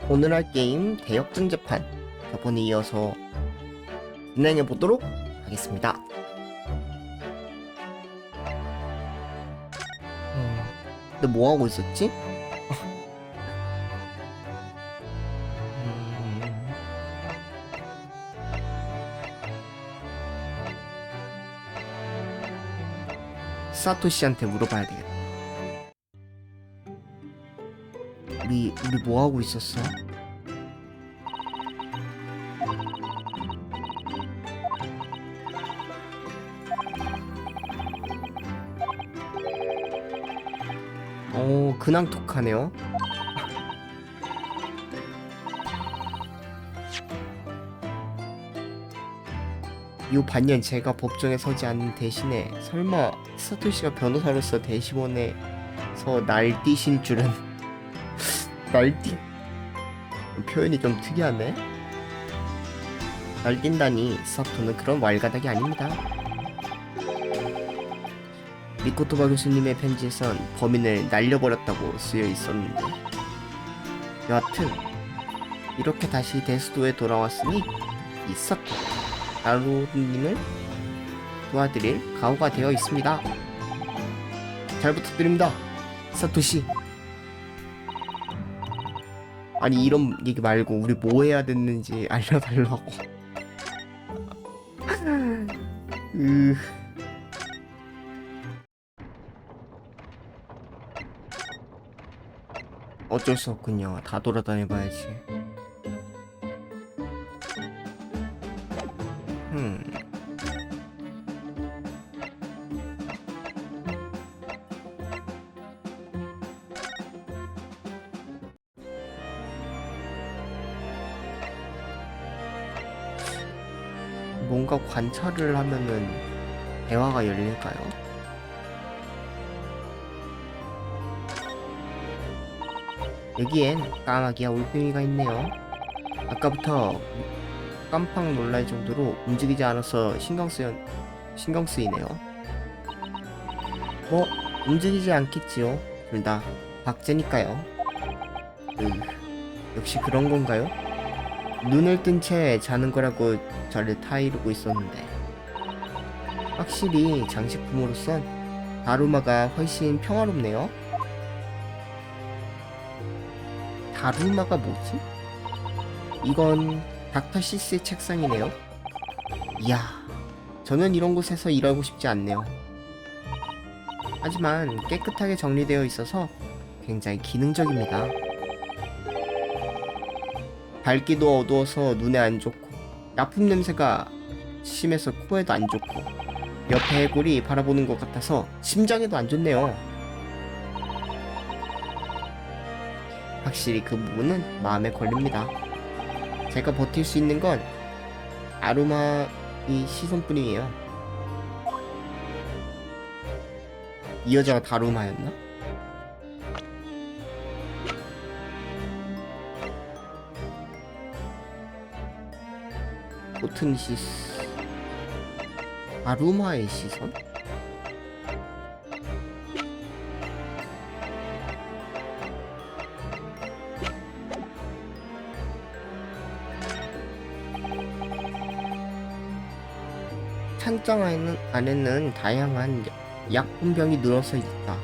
오늘 할 게임 대역전 재판 저번에 이어서 진행해 보도록 하겠습니다. 근데 뭐 하고 있었지? 사토시한테 물어봐야 되겠다. 우리 뭐 하고 있었어? 근황 톡하네요. 이 반년 제가 법정에 서지 않는 대신에 설마 사토시가 변호사로서 대시원에서 날뛰실 줄은. 날뛰 표현이 좀 특이하네. 날뛴다니 사토는 그런 왈가닥이 아닙니다. 미코토바 교수님의 편지에선 범인을 날려버렸다고 쓰여 있었는데, 여하튼 이렇게 다시 대수도에 돌아왔으니 이 사토 나루님을 도와드릴 각오가 되어 있습니다. 잘 부탁드립니다, 사토시. 아니, 이런 얘기 말고 우리 뭐 해야 됐는지 알려달라고. 어쩔 수 없군요. 다 돌아다녀봐야지. 뭔가 관찰을 하면은 대화가 열릴까요? 여기엔 까마귀와 올빼미가 있네요. 아까부터 깜빡 놀랄 정도로 움직이지 않아서 신경 쓰이네요. 뭐 움직이지 않겠지요. 둘 다 박제니까요. 역시 그런 건가요? 눈을 뜬 채 자는 거라고 저를 타이르고 있었는데, 확실히 장식품으로선 다루마가 훨씬 평화롭네요. 다루마가 뭐지? 이건 닥터 시스의 책상이네요. 이야, 저는 이런 곳에서 일하고 싶지 않네요. 하지만 깨끗하게 정리되어 있어서 굉장히 기능적입니다. 밝기도 어두워서 눈에 안 좋고, 약품 냄새가 심해서 코에도 안 좋고, 옆에 해골이 바라보는 것 같아서 심장에도 안 좋네요. 확실히 그 부분은 마음에 걸립니다. 제가 버틸 수 있는 건 아루마의 시선뿐이에요. 이 여자가 다루마였나? 코튼시스 아루마의 시선? 찬장 안에는 다양한 약품병이 늘어서 있다.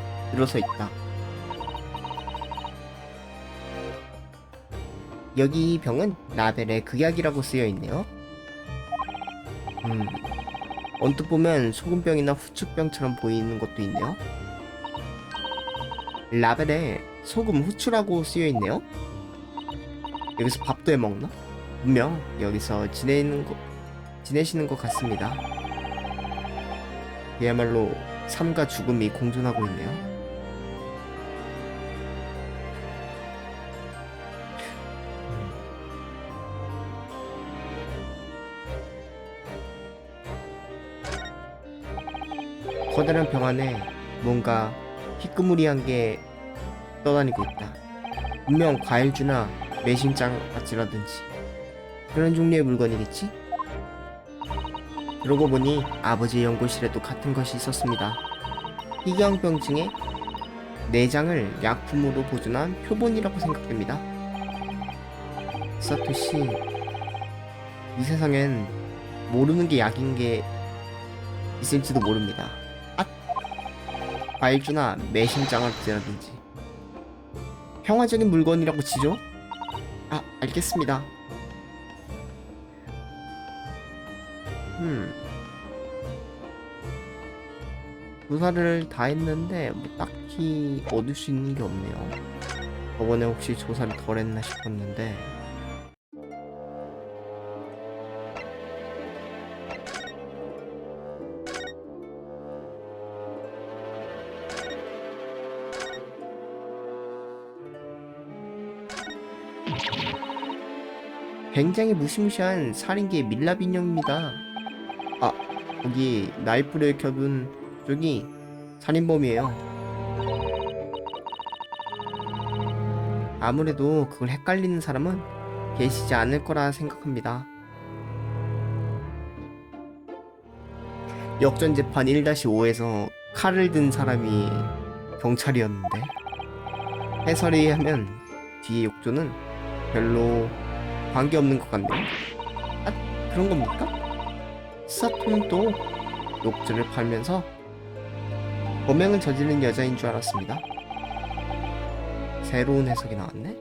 여기 이 병은 라벨에 극약이라고 쓰여 있네요. 언뜻 보면 소금병이나 후추병처럼 보이는 것도 있네요. 라벨에 소금, 후추라고 쓰여 있네요. 여기서 밥도 해 먹나? 분명 여기서 지내시는 것 같습니다. 그야말로 삶과 죽음이 공존하고 있네요. 커다란 병 안에 뭔가 희끄무리한 게 떠다니고 있다. 분명 과일주나 매실장 아찌라든지 그런 종류의 물건이겠지? 그러고 보니 아버지의 연구실에도 같은 것이 있었습니다. 희귀병증의 내장을 약품으로 보존한 표본이라고 생각됩니다. 사토시, 이 세상엔 모르는 게 약인 게 있을지도 모릅니다. 아! 과일주나 매심장학제라든지 평화적인 물건이라고 치죠? 아, 알겠습니다. 조사를 다 했는데 뭐 딱히 얻을 수 있는 게 없네요. 저번에 혹시 조사를 덜 했나 싶었는데 굉장히 무시무시한 살인귀의 밀랍 인형입니다. 아, 여기 나이프를 켜둔 쪽이 살인범이에요. 아무래도 그걸 헷갈리는 사람은 계시지 않을 거라 생각합니다. 역전재판 1-5에서 칼을 든 사람이 경찰이었는데 해설에 의하면 뒤에 욕조는 별로 관계없는 것 같네요. 아, 그런 겁니까? 사토는 또 욕조를 팔면서 범행을 저지른 여자인 줄 알았습니다. 새로운 해석이 나왔네?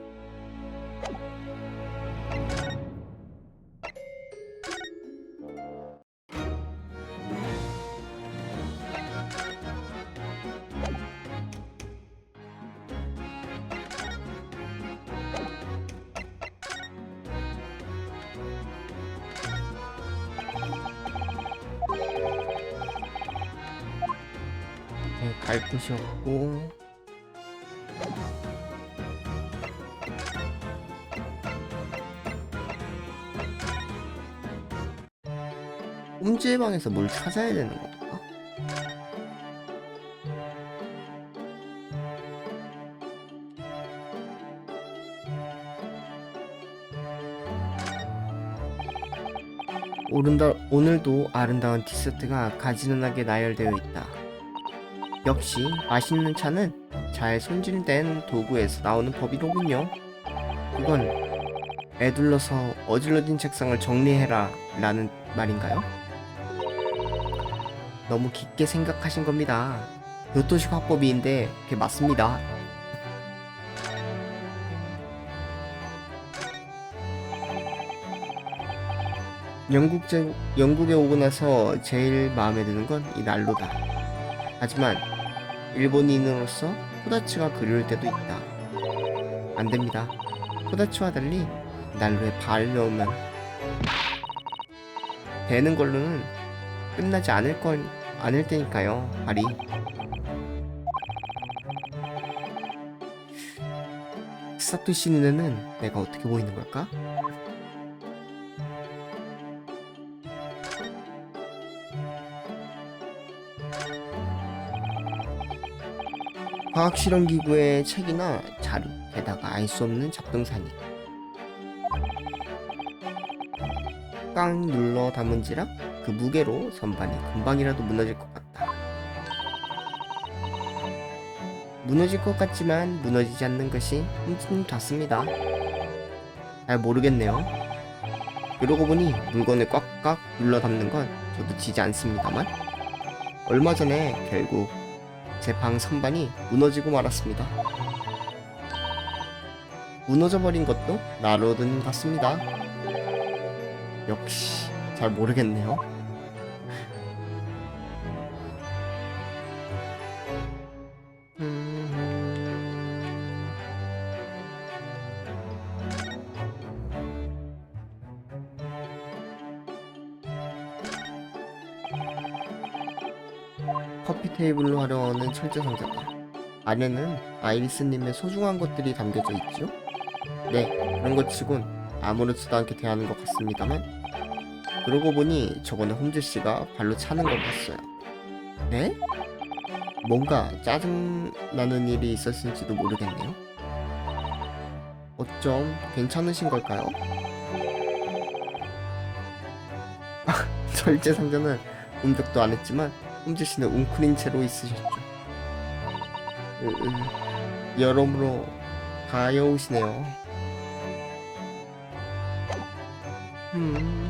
네, 갈 곳이 없고 꼼지방에서 뭘 찾아야 되는 건가? 오늘도 아름다운 티셔츠가 가지런하게 나열되어 있다. 역시 맛있는 차는 잘 손질된 도구에서 나오는 법이로군요. 그건 애둘러서 어질러진 책상을 정리해라 라는 말인가요? 너무 깊게 생각하신 겁니다. 교토식 화법인데 그게 맞습니다. 영국에 오고 나서 제일 마음에 드는 건 이 난로다. 하지만 일본인으로서 코다츠가 그리울 때도 있다. 안 됩니다. 코다츠와 달리 난로에 발을 넣으면 되는 걸로는 끝나지 않을 테니까요. 발이. 사토시 눈에는 내가 어떻게 보이는 걸까? 과학실험기구의 책이나 자루, 게다가 알 수 없는 잡동사니. 깡 눌러 담은지라 그 무게로 선반이 금방이라도 무너질 것 같다. 무너질 것 같지만 무너지지 않는 것이 흠집같습니다. 잘 모르겠네요. 그러고 보니 물건을 꽉꽉 눌러 담는 건 저도 지지 않습니다만 얼마 전에 결국 제 방 선반이 무너지고 말았습니다. 무너져버린 것도 나로든 같습니다. 역시 잘 모르겠네요. 커피 테이블로 활용하는 철제 상자다. 안에는 아이리스님의 소중한 것들이 담겨져 있지요? 네, 그런 것 치곤 아무렇지도 않게 대하는 것 같습니다만 그러고 보니 저번에 홈즈씨가 발로 차는 걸 봤어요. 네? 뭔가 짜증나는 일이 있었을지도 모르겠네요. 어쩜 괜찮으신 걸까요? 철제 상자는 공격도 안 했지만 홈즈씨는 웅크린 채로 있으셨죠. 여러모로 가여우시네요. 음.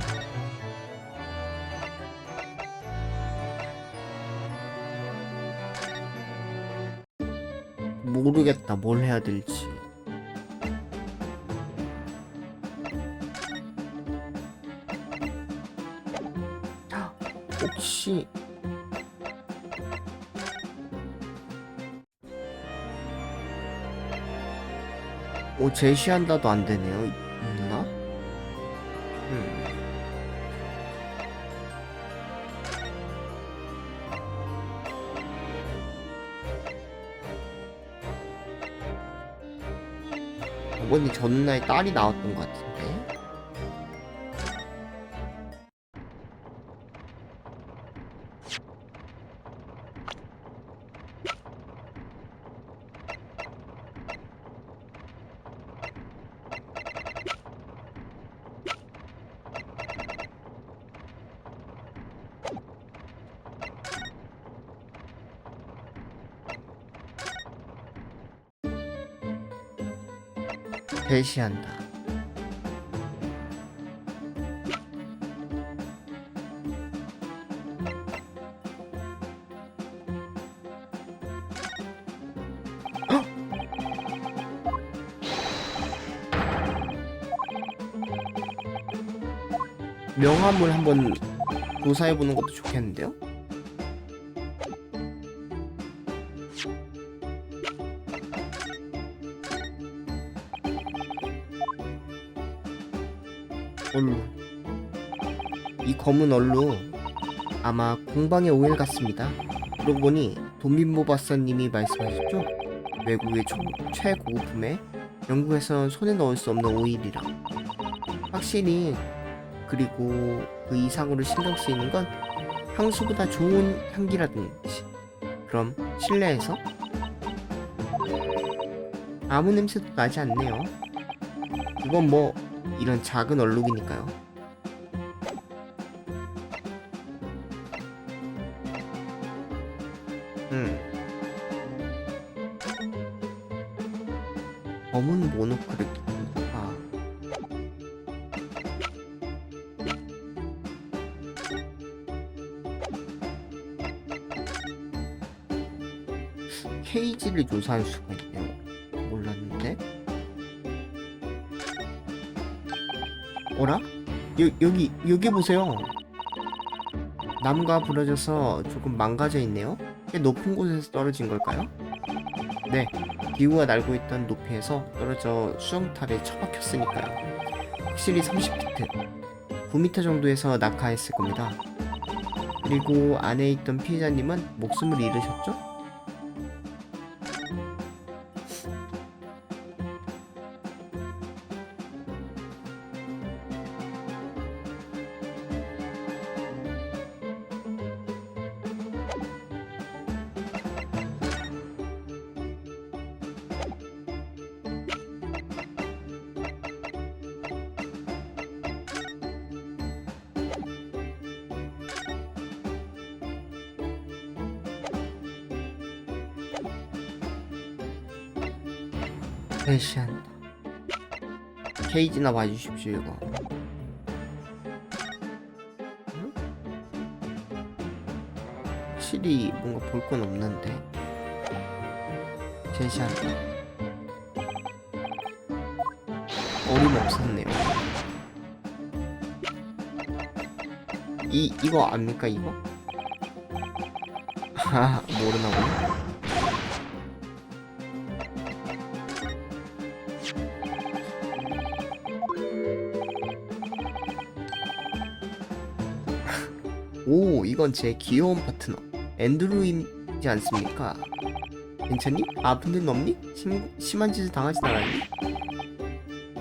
모르겠다. 뭘 해야 될지. 혹시 제시한다도 안 되네요. 있나? 저번에 전날 딸이 나왔던 것 같은데. 배시한다. 헉! 명함을 한번 조사해보는 것도 좋겠는데요? 얼루. 이 검은 얼루 아마 공방의 오일 같습니다. 그러고 보니 돈빈모 박사님이 말씀하셨죠? 외국의 최고급품에 영국에선 손에 넣을 수 없는 오일이라. 확실히. 그리고 그 이상으로 신경 쓰이는 건 향수보다 좋은 향기라든지. 그럼 실내에서 아무 냄새도 나지 않네요. 그건 뭐 이런 작은 얼룩이니까요. 검은 모노크를 끼니까 케이지를 조사할 수가 있네요. 몰랐는데. 어라? 여기 보세요. 나무가 부러져서 조금 망가져 있네요. 꽤 높은 곳에서 떨어진 걸까요? 네, 기우가 날고 있던 높이에서 떨어져 수영탑에 처박혔으니까요. 확실히 30피트, 9m 정도에서 낙하했을 겁니다. 그리고 안에 있던 피해자님은 목숨을 잃으셨죠? 배시한다. 케이지나 봐주십시오. 이거 응? 확실히 뭔가 볼 건 없는데. 제시한다. 어림없었네요. 이거 압니까 이거? 아, 모르나 보네. 오, 이건 제 귀여운 파트너 앤드루이지 않습니까? 괜찮니? 아픈 데는 없니? 심한 짓을 당하진 않았니?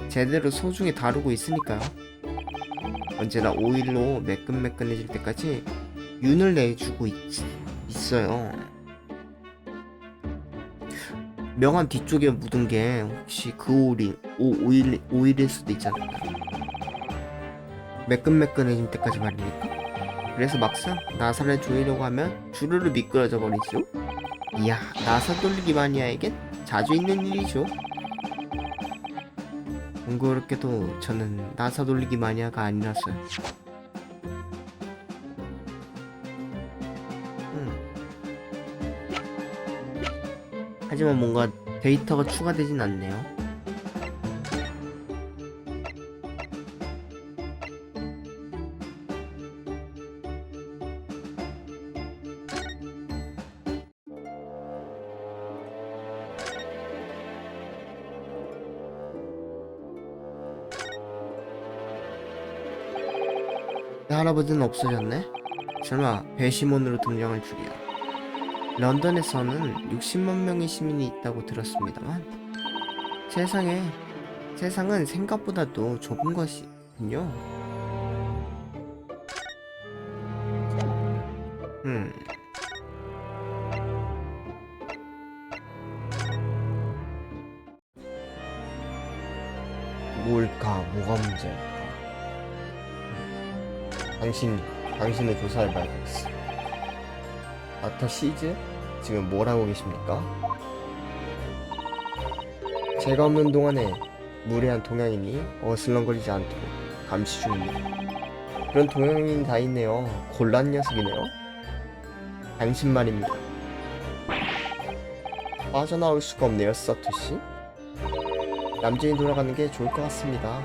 제대로 소중히 다루고 있으니까요. 언제나 오일로 매끈매끈해질 때까지 윤을 내주고 있어요. 명함 뒤쪽에 묻은 게 혹시 그 오일일 수도 있잖아요. 매끈매끈해질 때까지 말입니까? 그래서 막상 나사를 조이려고 하면 주르르 미끄러져 버리죠. 이야, 나사 돌리기 마니아에겐 자주 있는 일이죠. 공교롭게도 저는 나사 돌리기 마니아가 아니라서요. 하지만 뭔가 데이터가 추가되진 않네요. 내 할아버지는 없어졌네? 설마 배시몬으로 등장할 줄이야. 런던에서는 60만 명의 시민이 있다고 들었습니다만 세상은 생각보다도 좁은 것이군요. 뭐가 문제일까? 당신을 조사해봐야겠어. 닥터 시즈? 지금 뭘 하고 계십니까? 제가 없는 동안에 무례한 동양인이 어슬렁거리지 않도록 감시 중입니다. 그런 동양인이 다 있네요. 곤란 녀석이네요. 당신 말입니다. 빠져나올 수가 없네요, 사토시. 얌전히 돌아가는 게 좋을 것 같습니다.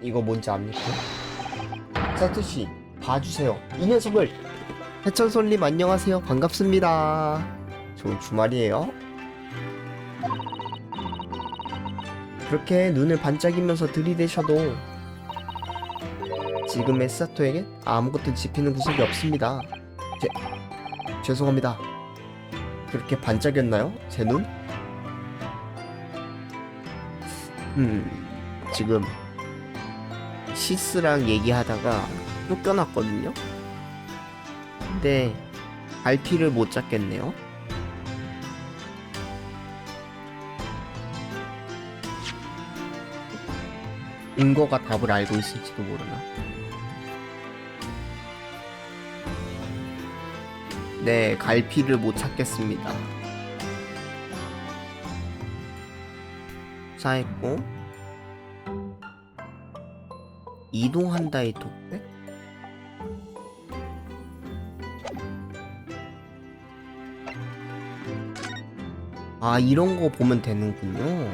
이거 뭔지 압니까? 사토시, 봐주세요. 이 녀석을! 해천솔님 안녕하세요. 반갑습니다. 좋은 주말이에요. 그렇게 눈을 반짝이면서 들이대셔도 지금의 사토에게 아무것도 짚히는 구석이 없습니다. 죄송합니다. 그렇게 반짝였나요? 제 눈? 지금 시스랑 얘기하다가 쫓겨났거든요? 근데 갈피를 못 잡겠네요. 인거가 답을 알고 있을지도 모르나. 네, 갈피를 못 찾겠습니다. 사했고 이동한다의 독백? 아, 이런 거 보면 되는군요.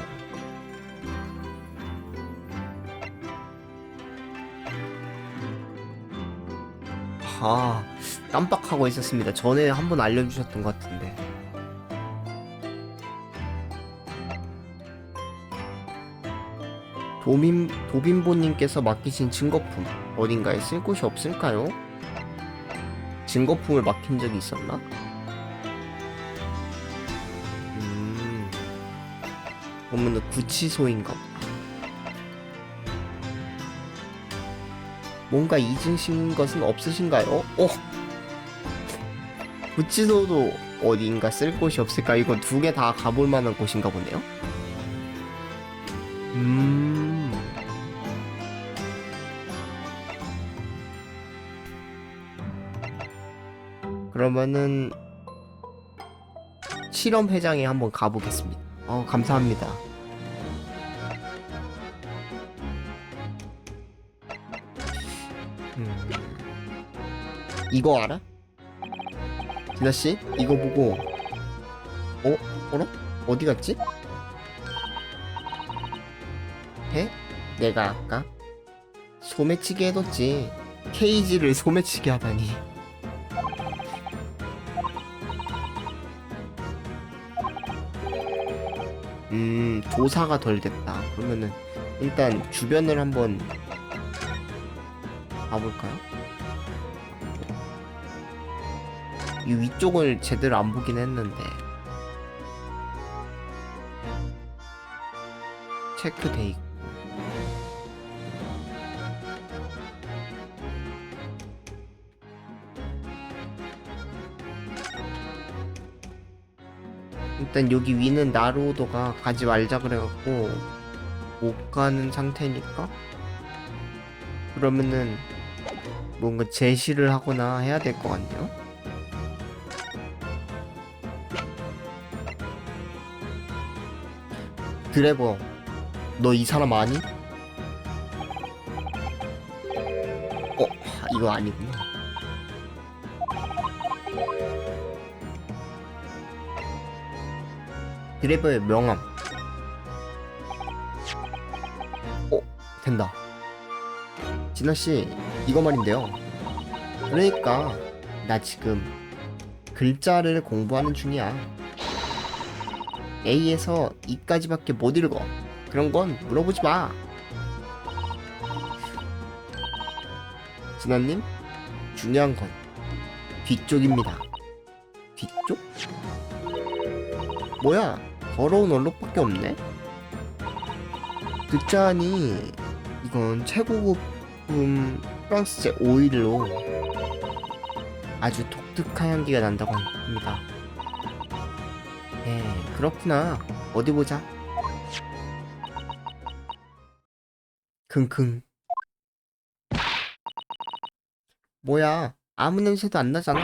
아, 깜빡하고 있었습니다. 전에 한번 알려주셨던 것 같은데. 도빈보님께서 맡기신 증거품 어딘가에 쓸 곳이 없을까요? 증거품을 맡긴 적이 있었나? 보면은 구치소인가 보다. 뭔가 잊으신 것은 없으신가요? 구치소도 어딘가 쓸 곳이 없을까? 이거 두 개 다 가볼 만한 곳인가 보네요. 그러면은 실험 회장에 한번 가보겠습니다. 감사합니다. 이거 알아? 진아씨? 이거 보고 어라? 어디 갔지? 내가 아까 소매치기 해뒀지. 케이지를 소매치기 하다니. 조사가 덜 됐다. 그러면은 일단 주변을 한번 가볼까요? 이 위쪽을 제대로 안 보긴 했는데. 체크돼 있고. 일단 여기 위는 나루오도가 가지 말자 그래갖고 못 가는 상태니까 그러면은 뭔가 제시를 하거나 해야 될 것 같네요. 드래버, 너 이 사람 아니? 이거 아니구나. 드래버의 명함. 된다. 진아씨, 이거 말인데요. 그러니까 나 지금 글자를 공부하는 중이야. A에서 E까지밖에 못 읽어. 그런 건 물어보지 마. 진아님, 중요한 건 뒤쪽입니다. 뒤쪽? 뭐야, 더러운 얼룩밖에 없네? 듣자하니 이건 최고급품 프랑스제 오일로 아주 독특한 향기가 난다고 합니다. 그렇구나. 어디 보자. 킁킁. 뭐야, 아무 냄새도 안 나잖아.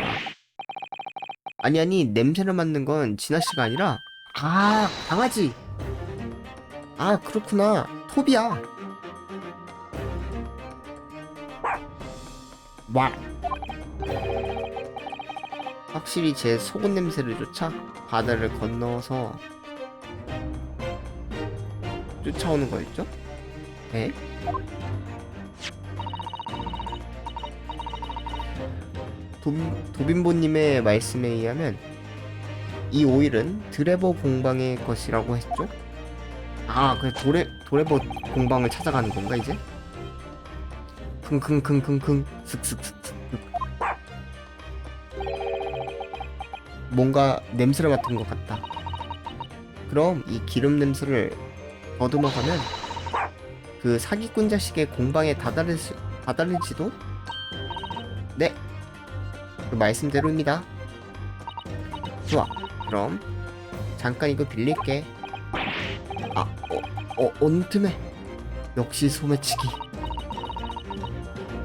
아니, 냄새를 맡는 건 진아씨가 아니라 강아지. 그렇구나. 토비야. 와. 확실히 제 속옷 냄새를 쫓아 바다를 건너서 쫓아오는 거였죠? 에? 도빈보님의 말씀에 의하면 이 오일은 드레버 공방의 것이라고 했죠? 그 도레버 공방을 찾아가는 건가 이제? 킁킁킁킁킁 슥슥슥슥. 뭔가 냄새를 맡은 것 같다. 그럼 이 기름 냄새를 더듬어가면 그 사기꾼 자식의 공방에 다다를지도? 네, 그 말씀대로입니다. 좋아, 그럼 잠깐 이거 빌릴게. 어느 틈에 역시 소매치기.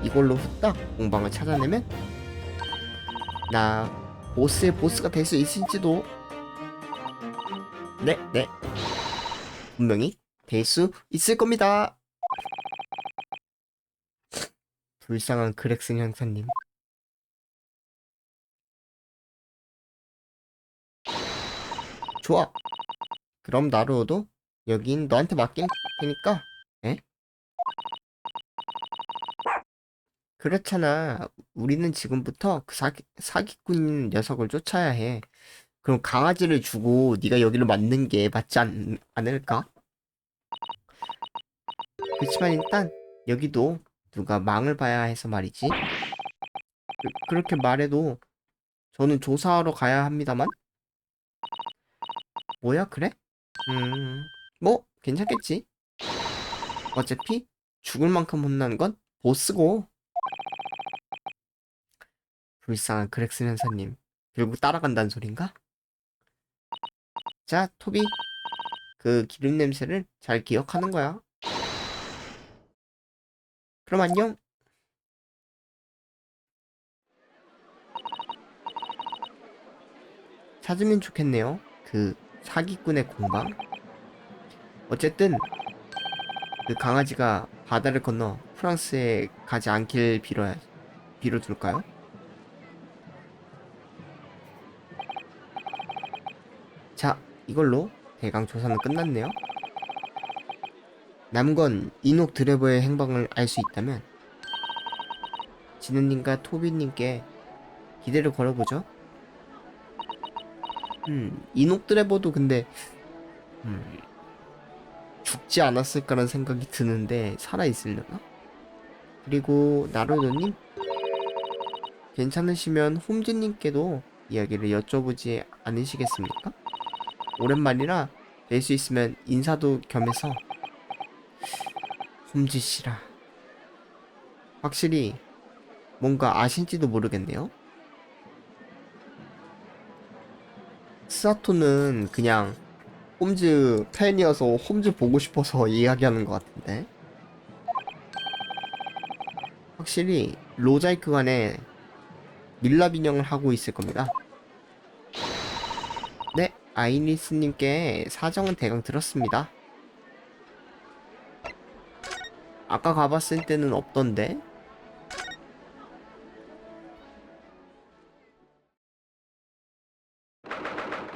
이걸로 후딱 공방을 찾아내면 나 보스의 보스가 될 수 있을지도. 네, 분명히 될 수 있을 겁니다. 불쌍한 그렉슨 형사님. 좋아, 그럼 나루오도 여긴 너한테 맡길 테니까. 에? 그렇잖아. 우리는 지금부터 그 사기꾼 녀석을 쫓아야 해. 그럼 강아지를 주고 네가 여기를 맡는 게 맞지 않을까? 그렇지만 일단 여기도 누가 망을 봐야 해서 말이지. 그렇게 말해도 저는 조사하러 가야 합니다만. 뭐야, 그래? 뭐 괜찮겠지. 어차피 죽을 만큼 혼난 건 보스고. 불쌍한 그렉슨 형사님, 결국 따라간다는 소린가? 자, 토비, 그 기름 냄새를 잘 기억하는 거야. 그럼 안녕. 찾으면 좋겠네요. 그 사기꾼의 공방. 어쨌든 그 강아지가 바다를 건너 프랑스에 가지 않길 빌어둘까요? 자, 이걸로 대강 조사는 끝났네요. 남은 건 이녹 드래버의 행방을 알 수 있다면 진우님과 토비님께 기대를 걸어보죠. 이녹 드래버도 근데 죽지 않았을까라는 생각이 드는데 살아있으려나? 그리고 나루도님, 괜찮으시면 홈즈님께도 이야기를 여쭤보지 않으시겠습니까? 오랜만이라 뵐 수 있으면 인사도 겸해서. 홈즈씨라 확실히 뭔가 아실지도 모르겠네요. 스사토는 그냥 홈즈 팬이어서 홈즈 보고 싶어서 이야기하는 것 같은데. 확실히 로자이크 간에 밀랍 인형을 하고 있을 겁니다. 네, 아이리스님께 사정은 대강 들었습니다. 아까 가봤을 때는 없던데?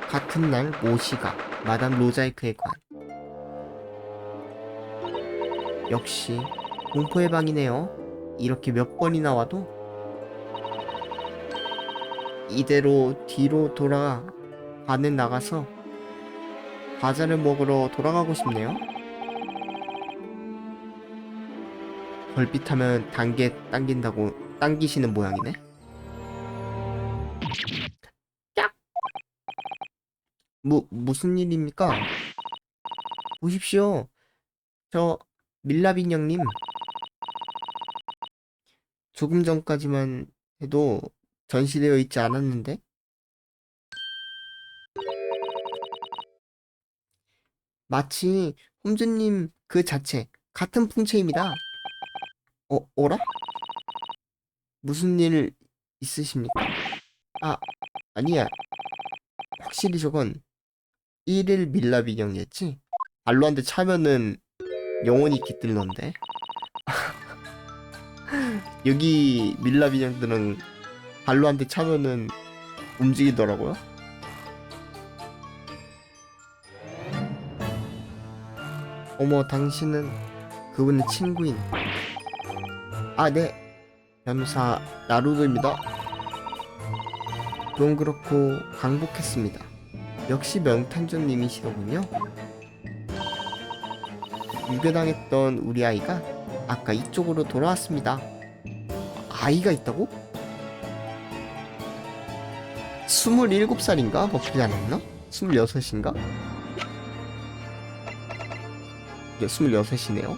같은 날 모시가 마담 로자이크의 관. 역시 공포의 방이네요. 이렇게 몇 번이나 와도 이대로 뒤로 돌아 관에 나가서 과자를 먹으러 돌아가고 싶네요. 걸핏하면 당긴다고 당기시는 모양이네. 짝! 무슨 일입니까? 보십시오. 저 밀랍 형님. 조금 전까지만 해도 전시되어 있지 않았는데? 마치 홈즈님 그 자체 같은 풍채입니다. 어라? 무슨 일 있으십니까? 아, 아니야. 확실히 저건 1일 밀랍 인형이었지? 발로한테 차면은 영원히 깃들던데. 여기 밀랍 인형들은 발로한테 차면은 움직이더라고요. 어머, 당신은 그분의 친구인. 아, 네. 변호사 나루도입니다. 그건 그렇고 강복했습니다. 역시 명탐정님이시더군요. 유괴당했던 우리 아이가 아까 이쪽으로 돌아왔습니다. 아이가 있다고? 27살인가? 먹히지 않았나? 26인가? 네, 26이네요.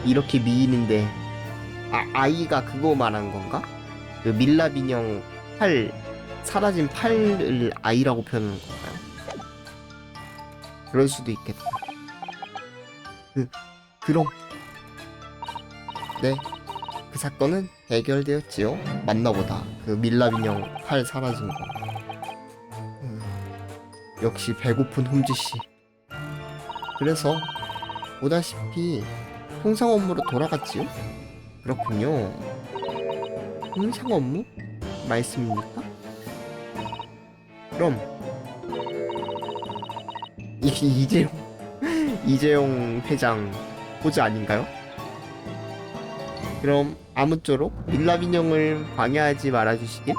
이렇게 미인인데 아이가 그거 말한 건가? 그 밀랍 인형 사라진 팔을 아이라고 표현하는 건가요? 그럴 수도 있겠다. 그럼 네, 그 사건은 해결되었지요. 맞나보다. 그 밀랍 인형 팔 사라진 거. 역시 배고픈 홈즈씨. 그래서 보다시피 통상 업무로 돌아갔지요? 그렇군요. 통상 업무? 말씀입니까? 그럼 이재용 회장 호주 아닌가요? 그럼 아무쪼록 밀랍 인형을 방해하지 말아주시길.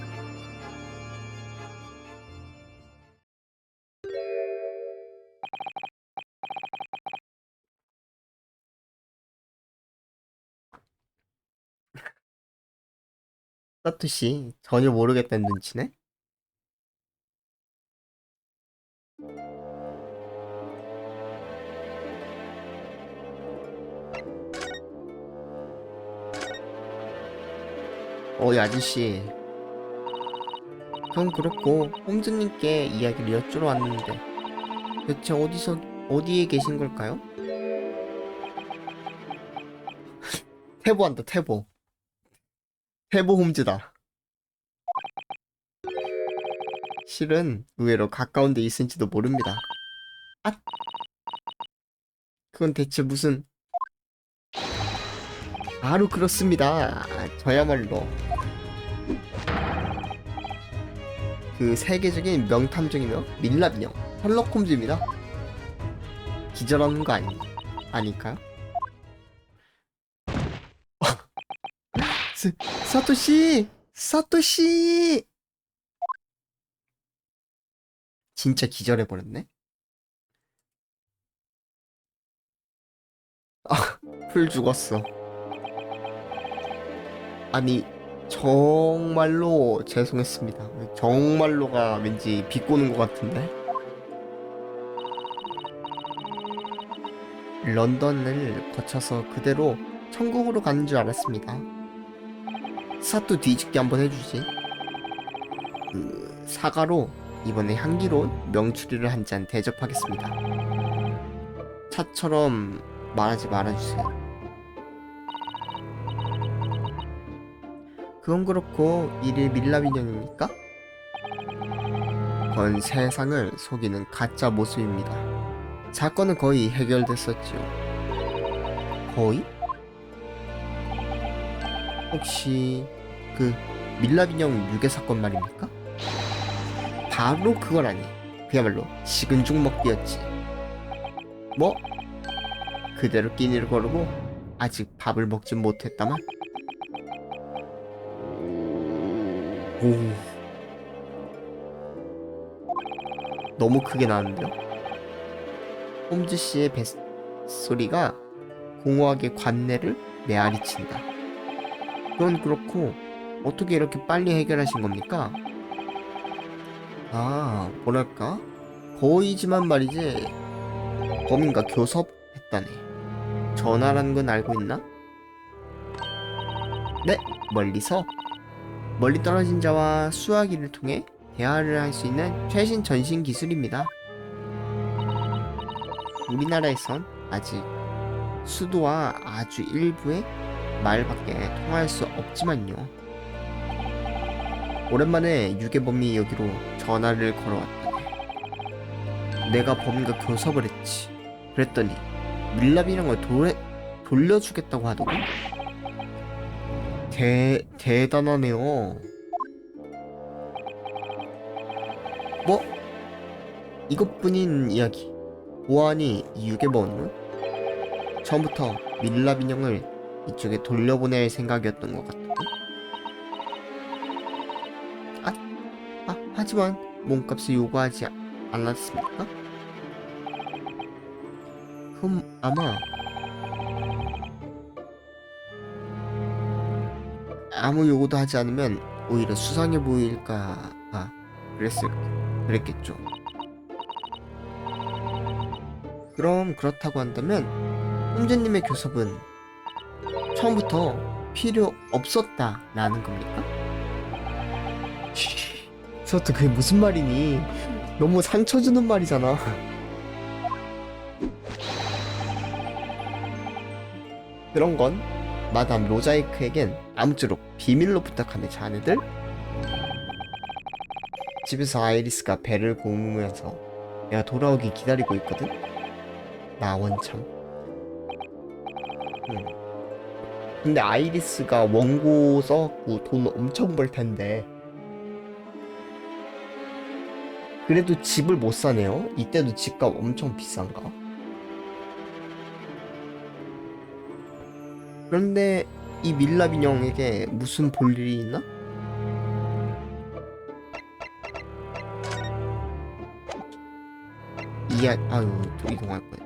사토시 전혀 모르겠다는 눈치네. 이 아저씨. 그건 그렇고 홈즈님께 이야기를 여쭈러 왔는데 대체 어디에 계신 걸까요? 태보한다, 태보. 태보 홈즈다. 실은 의외로 가까운 데 있을지도 모릅니다. 아, 그건 대체 무슨... 바로 그렇습니다. 저야말로 그 세계적인 명탐정이며 밀랍 인형 셜록 홈즈입니다. 기절하는 거 아닐까요? 사토시! 진짜 기절해버렸네? 풀 죽었어. 아니, 정말로 죄송했습니다. 정말로가 왠지 비꼬는 것 같은데? 런던을 거쳐서 그대로 천국으로 가는 줄 알았습니다. 사또 뒤집기 한번 해주지. 그 사과로 이번에 향기로운 명추리를 한 잔 대접하겠습니다. 차처럼 말하지 말아주세요. 그건 그렇고 일일 밀랍인형입니까? 그건 세상을 속이는 가짜 모습입니다. 사건은 거의 해결됐었지요. 거의? 혹시 그 밀랍인형 유괴 사건 말입니까? 바로 그건 아니. 그야말로 식은 죽 먹기였지. 뭐? 그대로 끼니를 거르고 아직 밥을 먹진 못했다만. 오, 너무 크게 나왔는데요? 홈즈 씨의 뱃소리가 공허하게 관내를 메아리친다. 그건 그렇고 어떻게 이렇게 빨리 해결하신 겁니까? 아, 뭐랄까? 거의지만 말이지 범인과 교섭했다네. 전화라는 건 알고 있나? 네, 멀리 떨어진 자와 수화기를 통해 대화를 할 수 있는 최신 전신 기술입니다. 우리나라에선 아직 수도와 아주 일부의 말밖에 통할 수 없지만요. 오랜만에 유괴범이 여기로 전화를 걸어왔다네. 내가 범인과 교섭을 했지. 그랬더니 밀랍이랑을 돌려주겠다고 하더군. 대단하네요. 뭐? 이것뿐인 이야기. 보아하니 이 유괴범은 처음부터 밀랍 인형을 이쪽에 돌려보낼 생각이었던 것 같고. 하지만 몸값을 요구하지 않았습니까? 그럼 아마 아무 요구도 하지 않으면 오히려 수상해 보일까 그랬겠죠. 그럼 그렇다고 한다면 홈즈님의 교섭은 처음부터 필요 없었다라는 겁니까? 저도 그게 무슨 말이니? 너무 상처 주는 말이잖아. 그런 건 마담 로자이크에겐 아무쪼록 비밀로 부탁하네. 자네들. 집에서 아이리스가 배를 고우면서 내가 돌아오기 기다리고 있거든. 나 원참. 근데 아이리스가 원고 써갖고 돈 엄청 벌 텐데 그래도 집을 못 사네요. 이때도 집값 엄청 비싼가? 그런데 이 밀랍 인형에게 무슨 볼일이 있나? 또 이동할 거야.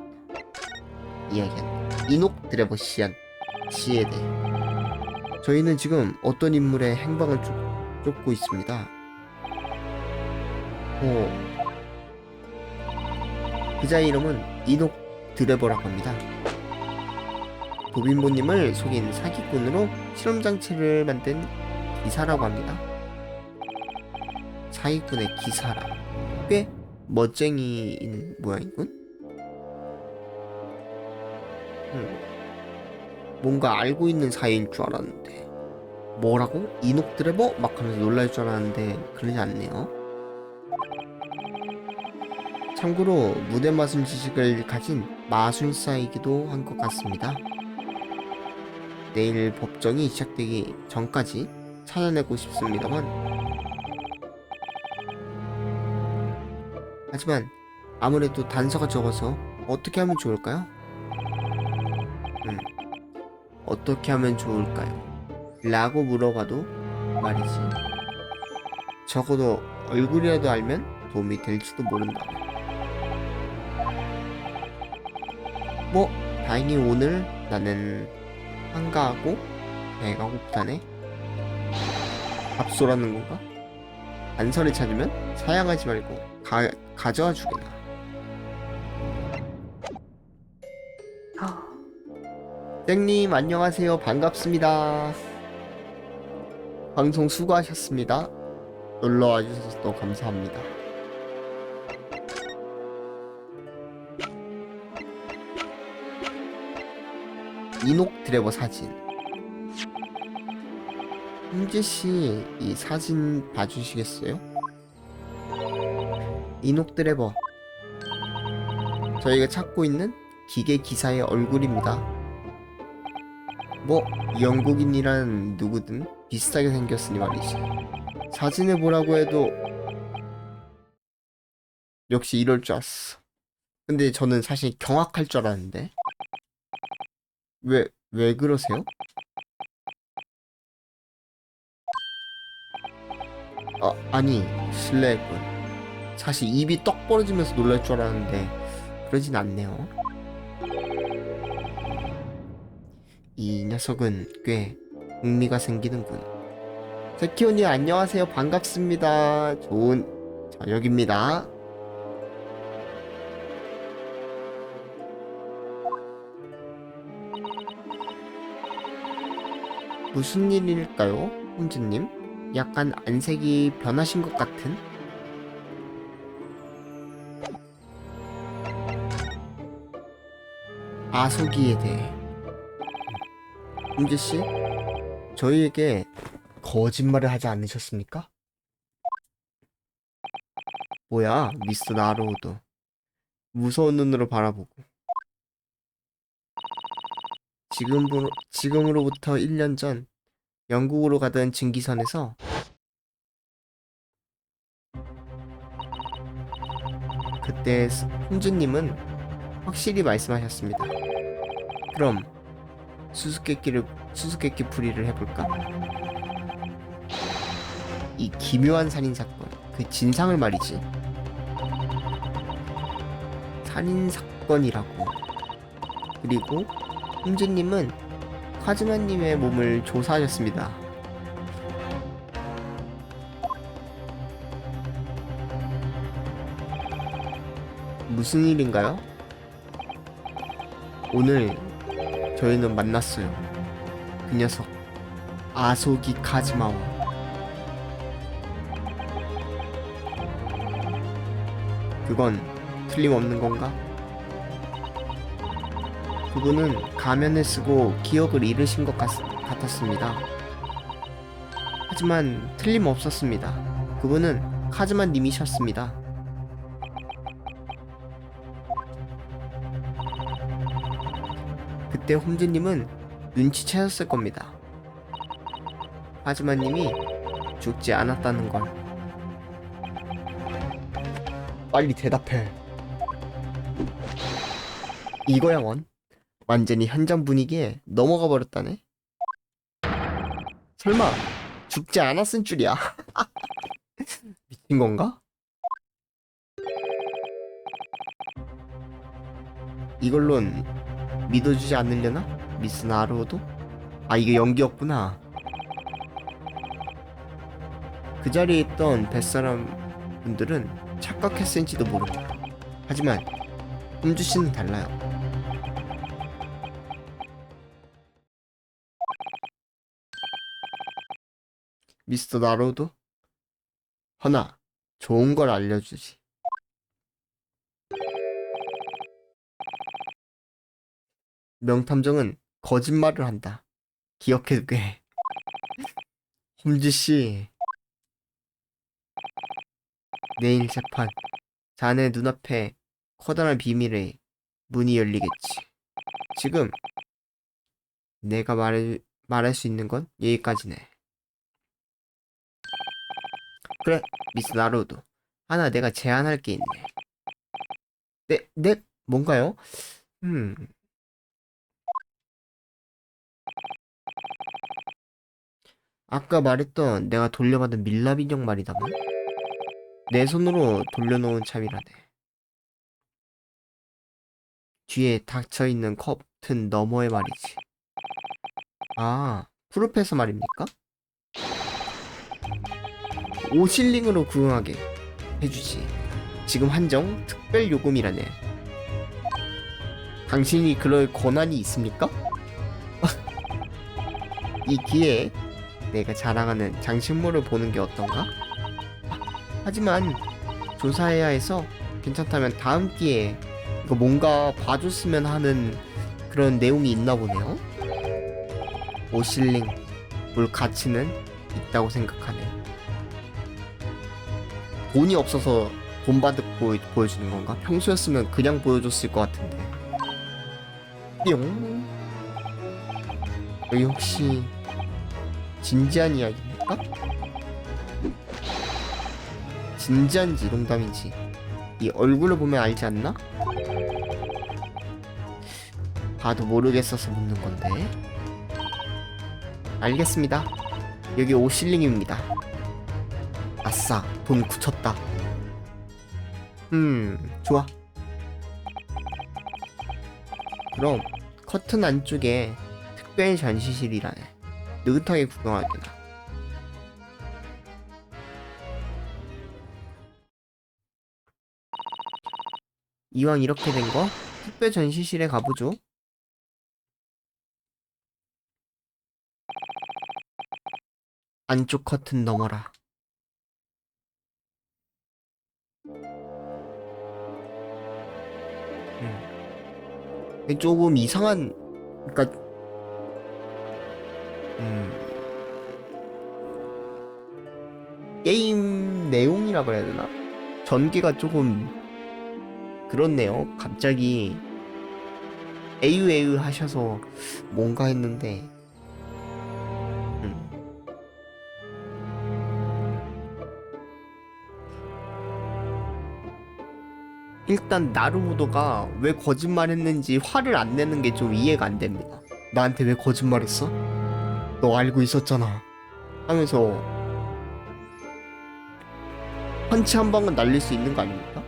이야기한 이녹 드레버시안 씨에 대해 저희는 지금 어떤 인물의 행방을 쫓고 있습니다. 그자의 이름은 이녹 드레버라고 합니다. 도빈보님을 속인 사기꾼으로 실험장치를 만든 기사라고 합니다. 사기꾼의 기사라. 꽤 멋쟁이인 모양이군. 뭔가 알고 있는 사이일 줄 알았는데 뭐라고? 이녹 드레버? 막 하면서 놀랄 줄 알았는데 그러지 않네요. 참고로 무대 마술 지식을 가진 마술사이기도 한 것 같습니다. 내일 법정이 시작되기 전까지 찾아내고 싶습니다만 하지만 아무래도 단서가 적어서 어떻게 하면 좋을까요? 어떻게 하면 좋을까요? 라고 물어봐도 말이지 적어도 얼굴이라도 알면 도움이 될지도 모른다. 뭐 다행히 오늘 나는 한가하고 배가 고프다네. 밥쏘라는 건가? 단서를 찾으면 사양하지 말고 가져와 주게나. 땡님 안녕하세요. 반갑습니다. 방송 수고하셨습니다. 놀러와 주셔서 감사합니다. 이녹 드래버 사진. 홍지씨 이 사진 봐주시겠어요? 이녹 드래버, 저희가 찾고 있는 기계 기사의 얼굴입니다. 뭐 영국인이란 누구든 비슷하게 생겼으니 말이지. 사진을 보라고 해도 역시 이럴 줄 알았어. 근데 저는 사실 경악할 줄 알았는데. 왜 그러세요? 아니, 실례했군. 사실 입이 떡 벌어지면서 놀랄 줄 알았는데 그러진 않네요. 이 녀석은 꽤 흥미가 생기는군. 세키오님 안녕하세요. 반갑습니다. 좋은 저녁입니다. 무슨 일일까요? 홍진님? 약간 안색이 변하신 것 같은? 아소기에 대해. 홍지씨? 저희에게 거짓말을 하지 않으셨습니까? 뭐야, 미스터 나로우도. 무서운 눈으로 바라보고. 지금으로부터 1년 전 영국으로 가던 증기선에서 그때 홍주님은 확실히 말씀하셨습니다. 그럼 수수께끼 풀이를 해볼까? 이 기묘한 살인사건, 그 진상을 말이지. 살인사건이라고. 그리고 홍주님은 카즈마님의 몸을 조사하셨습니다. 무슨 일인가요? 오늘 저희는 만났어요. 그 녀석 아소기 카즈마와. 그건 틀림없는 건가? 그분은 가면을 쓰고 기억을 잃으신 것 같았습니다. 하지만 틀림없었습니다. 그분은 카즈마님이셨습니다. 그때 홈즈님은 눈치채셨을 겁니다. 카즈마님이 죽지 않았다는 걸. 빨리 대답해. 이거야 원. 완전히 현장 분위기에 넘어가 버렸다네. 설마 죽지 않았을 줄이야. 미친 건가? 이걸론 믿어주지 않으려나? 미스 나루오도? 아, 이게 연기였구나. 그 자리에 있던 뱃사람 분들은 착각했을지도 모릅니다. 하지만 홈즈씨는 달라요. 미스터 나로도? 허나 좋은 걸 알려주지. 명탐정은 거짓말을 한다. 기억해두게. 홈즈씨, 내일 재판. 자네 눈앞에 커다란 비밀의 문이 열리겠지. 지금 내가 말할 수 있는 건 여기까지네. 그래, 미스 나로도. 하나 내가 제안할 게 있네. 네, 뭔가요? 아까 말했던 내가 돌려받은 밀랍 인형 말이다만. 내 손으로 돌려놓은 참이라네. 뒤에 닫혀있는 커튼 너머에 말이지. 아, 프로페서 말입니까? 오실링으로 구응하게 해주지. 지금 한정 특별 요금이라네. 당신이 그럴 권한이 있습니까? 이 기회에 내가 자랑하는 장식물을 보는 게 어떤가? 하지만 조사해야 해서 괜찮다면 다음 기회에 이거 뭔가 봐줬으면 하는 그런 내용이 있나 보네요. 오실링 볼 가치는 있다고 생각하네요. 돈이 없어서 돈 받고 보여주는 건가? 평소였으면 그냥 보여줬을 것 같은데. 뿅. 여기 혹시 진지한 이야기입니까? 진지한지 농담인지 이 얼굴을 보면 알지 않나? 봐도 모르겠어서 묻는 건데. 알겠습니다. 여기 5실링입니다. 아싸, 돈 굳혔다. 좋아. 그럼 커튼 안쪽에 특별 전시실이라네. 느긋하게 구경하게나. 이왕 이렇게 된 거 특별 전시실에 가보죠. 안쪽 커튼 넘어라. 조금 이상한, 그러니까 게임 내용이라고 해야 되나? 전개가 조금 그렇네요. 갑자기 에휴에휴 하셔서 뭔가 했는데 일단 나루호도가 왜 거짓말했는지 화를 안 내는 게 좀 이해가 안 됩니다. 나한테 왜 거짓말했어? 너 알고 있었잖아 하면서 펀치 한 방은 날릴 수 있는 거 아닙니까?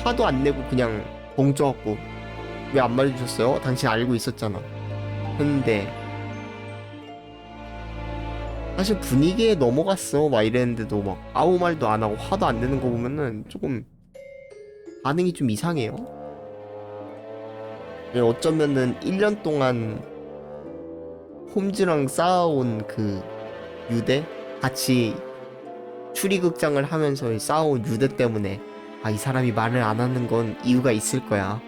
화도 안 내고 그냥 벙쪄갖고 왜 안 말해주셨어요? 당신 알고 있었잖아 했는데 사실 분위기에 넘어갔어 막 이랬는데도 막 아무 말도 안 하고 화도 안 내는 거 보면은 조금 반응이 좀 이상해요. 어쩌면은 1년 동안 홈즈랑 쌓아온 그 유대? 같이 추리극장을 하면서 쌓아온 유대 때문에 아, 이 사람이 말을 안 하는 건 이유가 있을 거야.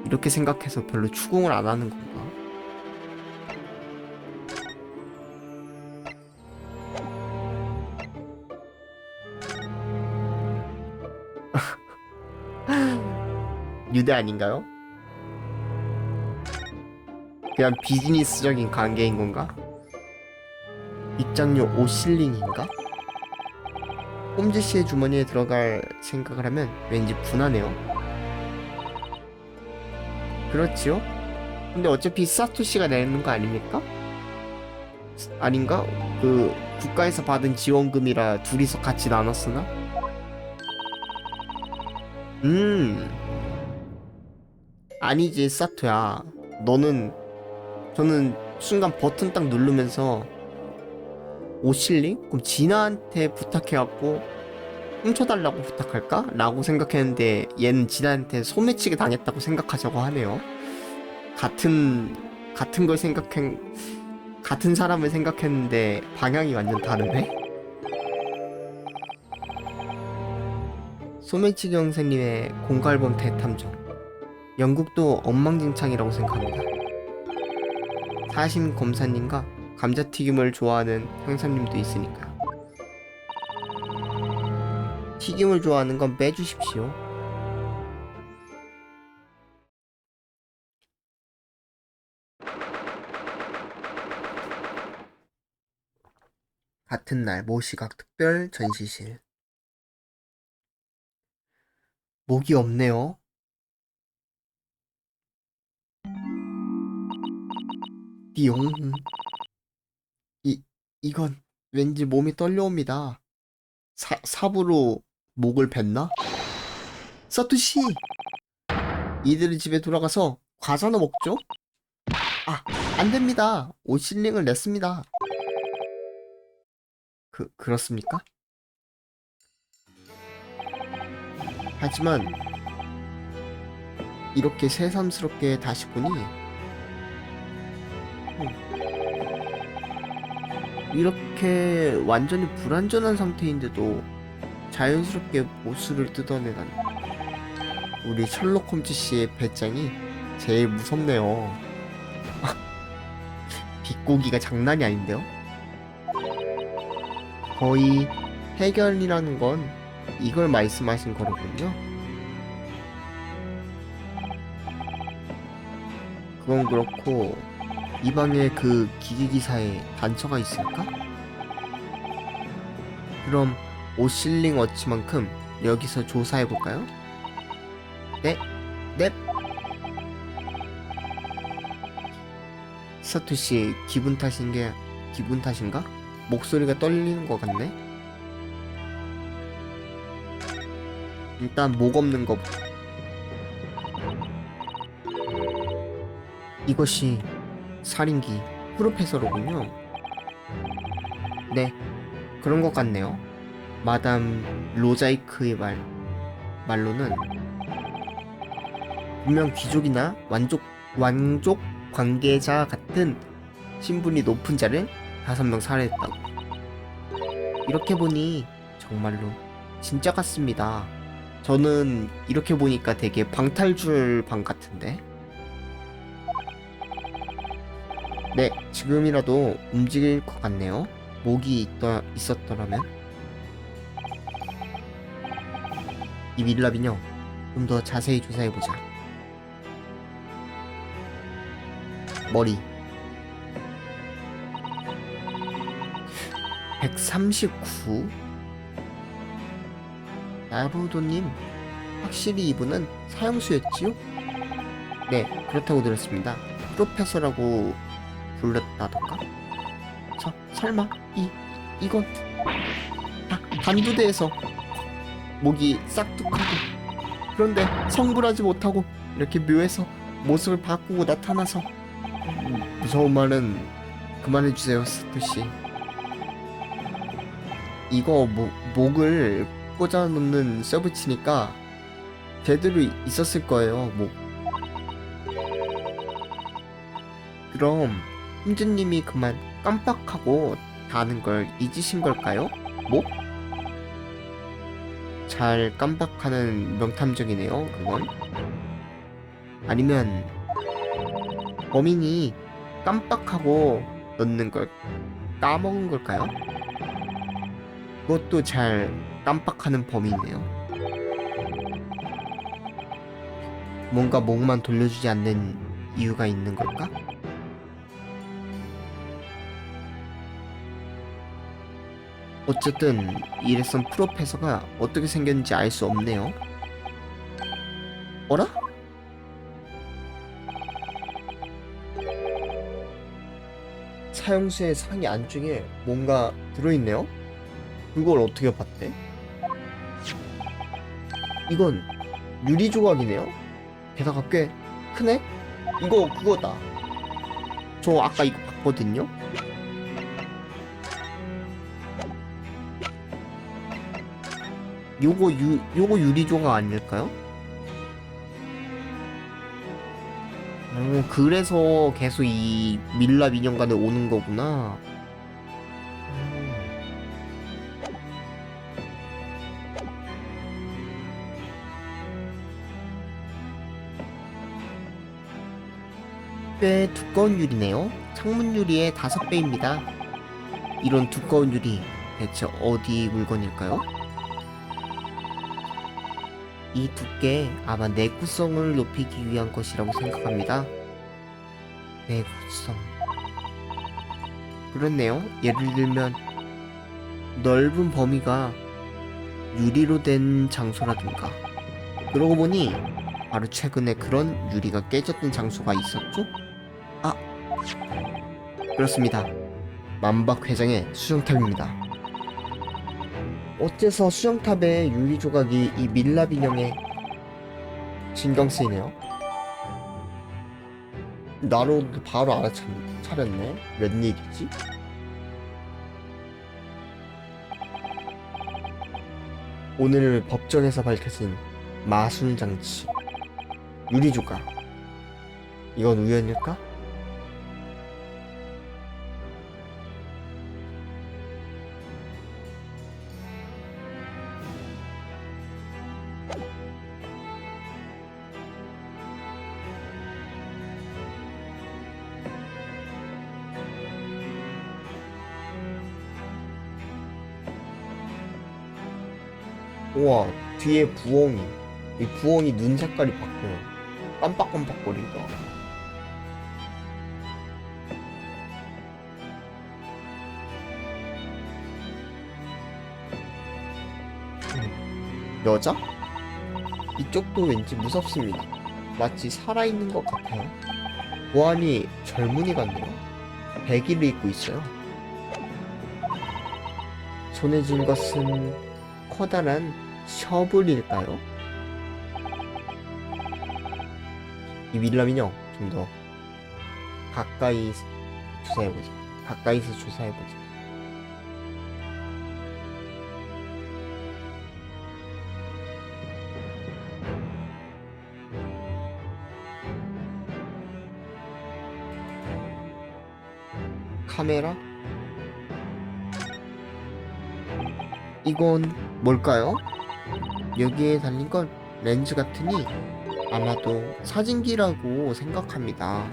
이렇게 생각해서 별로 추궁을 안 하는 건가? 유대 아닌가요? 그냥 비즈니스적인 관계인 건가? 입장료 5실링인가? 홈즈 씨의 주머니에 들어갈 생각을 하면 왠지 분하네요. 그렇지요? 근데 어차피 사토 씨가 내는 거 아닙니까? 아닌가? 그 국가에서 받은 지원금이라 둘이서 같이 나눴으나? 아니지 사토야. 저는 순간 버튼 딱 누르면서 오실링? 그럼 진아한테 부탁해갖고 훔쳐달라고 부탁할까? 라고 생각했는데 얘는 진아한테 소매치기 당했다고 생각하자고 하네요. 같은 사람을 생각했는데 방향이 완전 다르네? 소매치기 형사님의 공갈범 대탐정. 영국도 엉망진창이라고 생각합니다. 사신 검사님과 감자튀김을 좋아하는 형사님도 있으니까요. 튀김을 좋아하는 건 빼주십시오. 같은 날 모시각 특별 전시실. 목이 없네요. 띠용. 이건 왠지 몸이 떨려옵니다. 삽으로 목을 뱉나? 사토시! 이들의 집에 돌아가서 과자나 먹죠? 아, 안 됩니다. 5실링을 냈습니다. 그렇습니까? 하지만 이렇게 새삼스럽게 다시 보니 이렇게 완전히 불완전한 상태인데도 자연스럽게 보수를 뜯어내다니. 우리 셜록 홈즈 씨의 배짱이 제일 무섭네요. 빗고기가 장난이 아닌데요? 거의 해결이라는 건 이걸 말씀하신 거로군요. 그건 그렇고 이 방에 그 기기기사에 단처가 있을까? 그럼 오실링 워치만큼 여기서 조사해볼까요? 네, 넵. 사토씨 기분 탓인가? 목소리가 떨리는 것 같네. 일단 목 없는 거부터. 이것이 살인기 프로페서로군요. 네, 그런 것 같네요. 마담 로자이크의 말로는 분명 귀족이나 왕족 관계자 같은 신분이 높은 자를 5명 살해했다고. 이렇게 보니 정말로 진짜 같습니다. 저는 이렇게 보니까 되게 방탈출 방 같은데. 네, 지금이라도 움직일 것 같네요. 목이 있었더라면. 이 밀랍 인형 좀 더 자세히 조사해보자. 머리 139. 나루도님, 확실히 이분은 사형수였지요? 네, 그렇다고 들었습니다. 프로페서라고 불렀다던가? 설마 이건 단두대에서 목이 싹둑하고, 그런데 성불하지 못하고 이렇게 묘해서 모습을 바꾸고 나타나서. 무서운 말은 그만해주세요, 사토씨. 이거 목을 꽂아놓는 서브치니까 제대로 있었을 거예요, 목. 그럼 힘주님이 그만 깜빡하고 다는 걸 잊으신 걸까요? 목? 잘 깜빡하는 명탐정이네요, 그건. 아니면 범인이 깜빡하고 넣는 걸 까먹은 걸까요? 그것도 잘 깜빡하는 범인이네요. 뭔가 목만 돌려주지 않는 이유가 있는 걸까? 어쨌든 이래선 프로페서가 어떻게 생겼는지 알 수 없네요. 어라? 사형수의 상의 안쪽에 뭔가 들어있네요? 그걸 어떻게 봤대? 이건 유리 조각이네요? 게다가 꽤 크네? 이거 그거다. 저 아까 이거 봤거든요? 요거 유리 조각 아닐까요? 그래서 계속 이 밀랍 인형관에 오는 거구나. 꽤 두꺼운 유리네요. 창문 유리의 5배입니다. 이런 두꺼운 유리 대체 어디 물건일까요? 이 두께 아마 내구성을 높이기 위한 것이라고 생각합니다. 내구성. 그렇네요. 예를 들면 넓은 범위가 유리로 된 장소라든가. 그러고 보니 바로 최근에 그런 유리가 깨졌던 장소가 있었죠? 아, 그렇습니다. 만박회장의 수정탑입니다. 어째서 수정탑의 유리 조각이 이 밀랍 인형에 신경 쓰이네요? 나로 바로 알아차렸네. 웬일이지? 오늘 법정에서 밝혀진 마술장치 유리 조각. 이건 우연일까? 우와, 뒤에 부엉이. 이 부엉이 눈 색깔이 바뀌어요. 깜빡깜빡거리다. 여자? 이쪽도 왠지 무섭습니다. 마치 살아있는 것 같아요. 보안이 젊은이 같네요. 배기를 입고 있어요. 손에 쥔 것은 커다란 셔블일까요? 이 밀라민형 좀 더 가까이 조사해보자. 가까이서 조사해보자. 카메라? 이건 뭘까요? 여기에 달린 건 렌즈 같으니 아마도 사진기라고 생각합니다.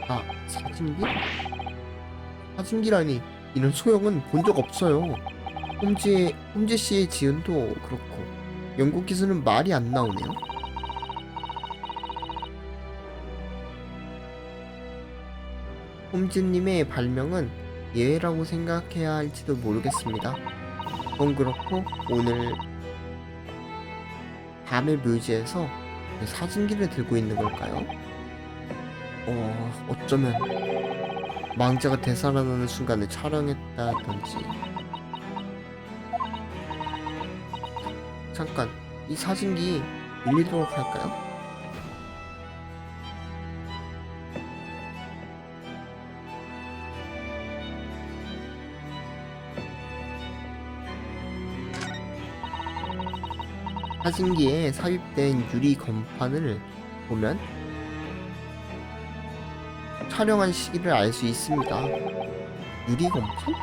아, 사진기? 사진기라니 이런 소형은 본 적 없어요. 홈즈 씨의 지은도 그렇고 영국 기술은 말이 안 나오네요. 홈즈님의 발명은 예외라고 생각해야 할지도 모르겠습니다. 그건 그렇고 오늘 밤의 묘지에서 사진기를 들고 있는 걸까요? 어쩌면 망자가 되살아나는 순간을 촬영했다든지. 잠깐, 이 사진기 빌리도록 할까요? 사진기에 삽입된 유리 건판을 보면 촬영한 시기를 알 수 있습니다. 유리 건판?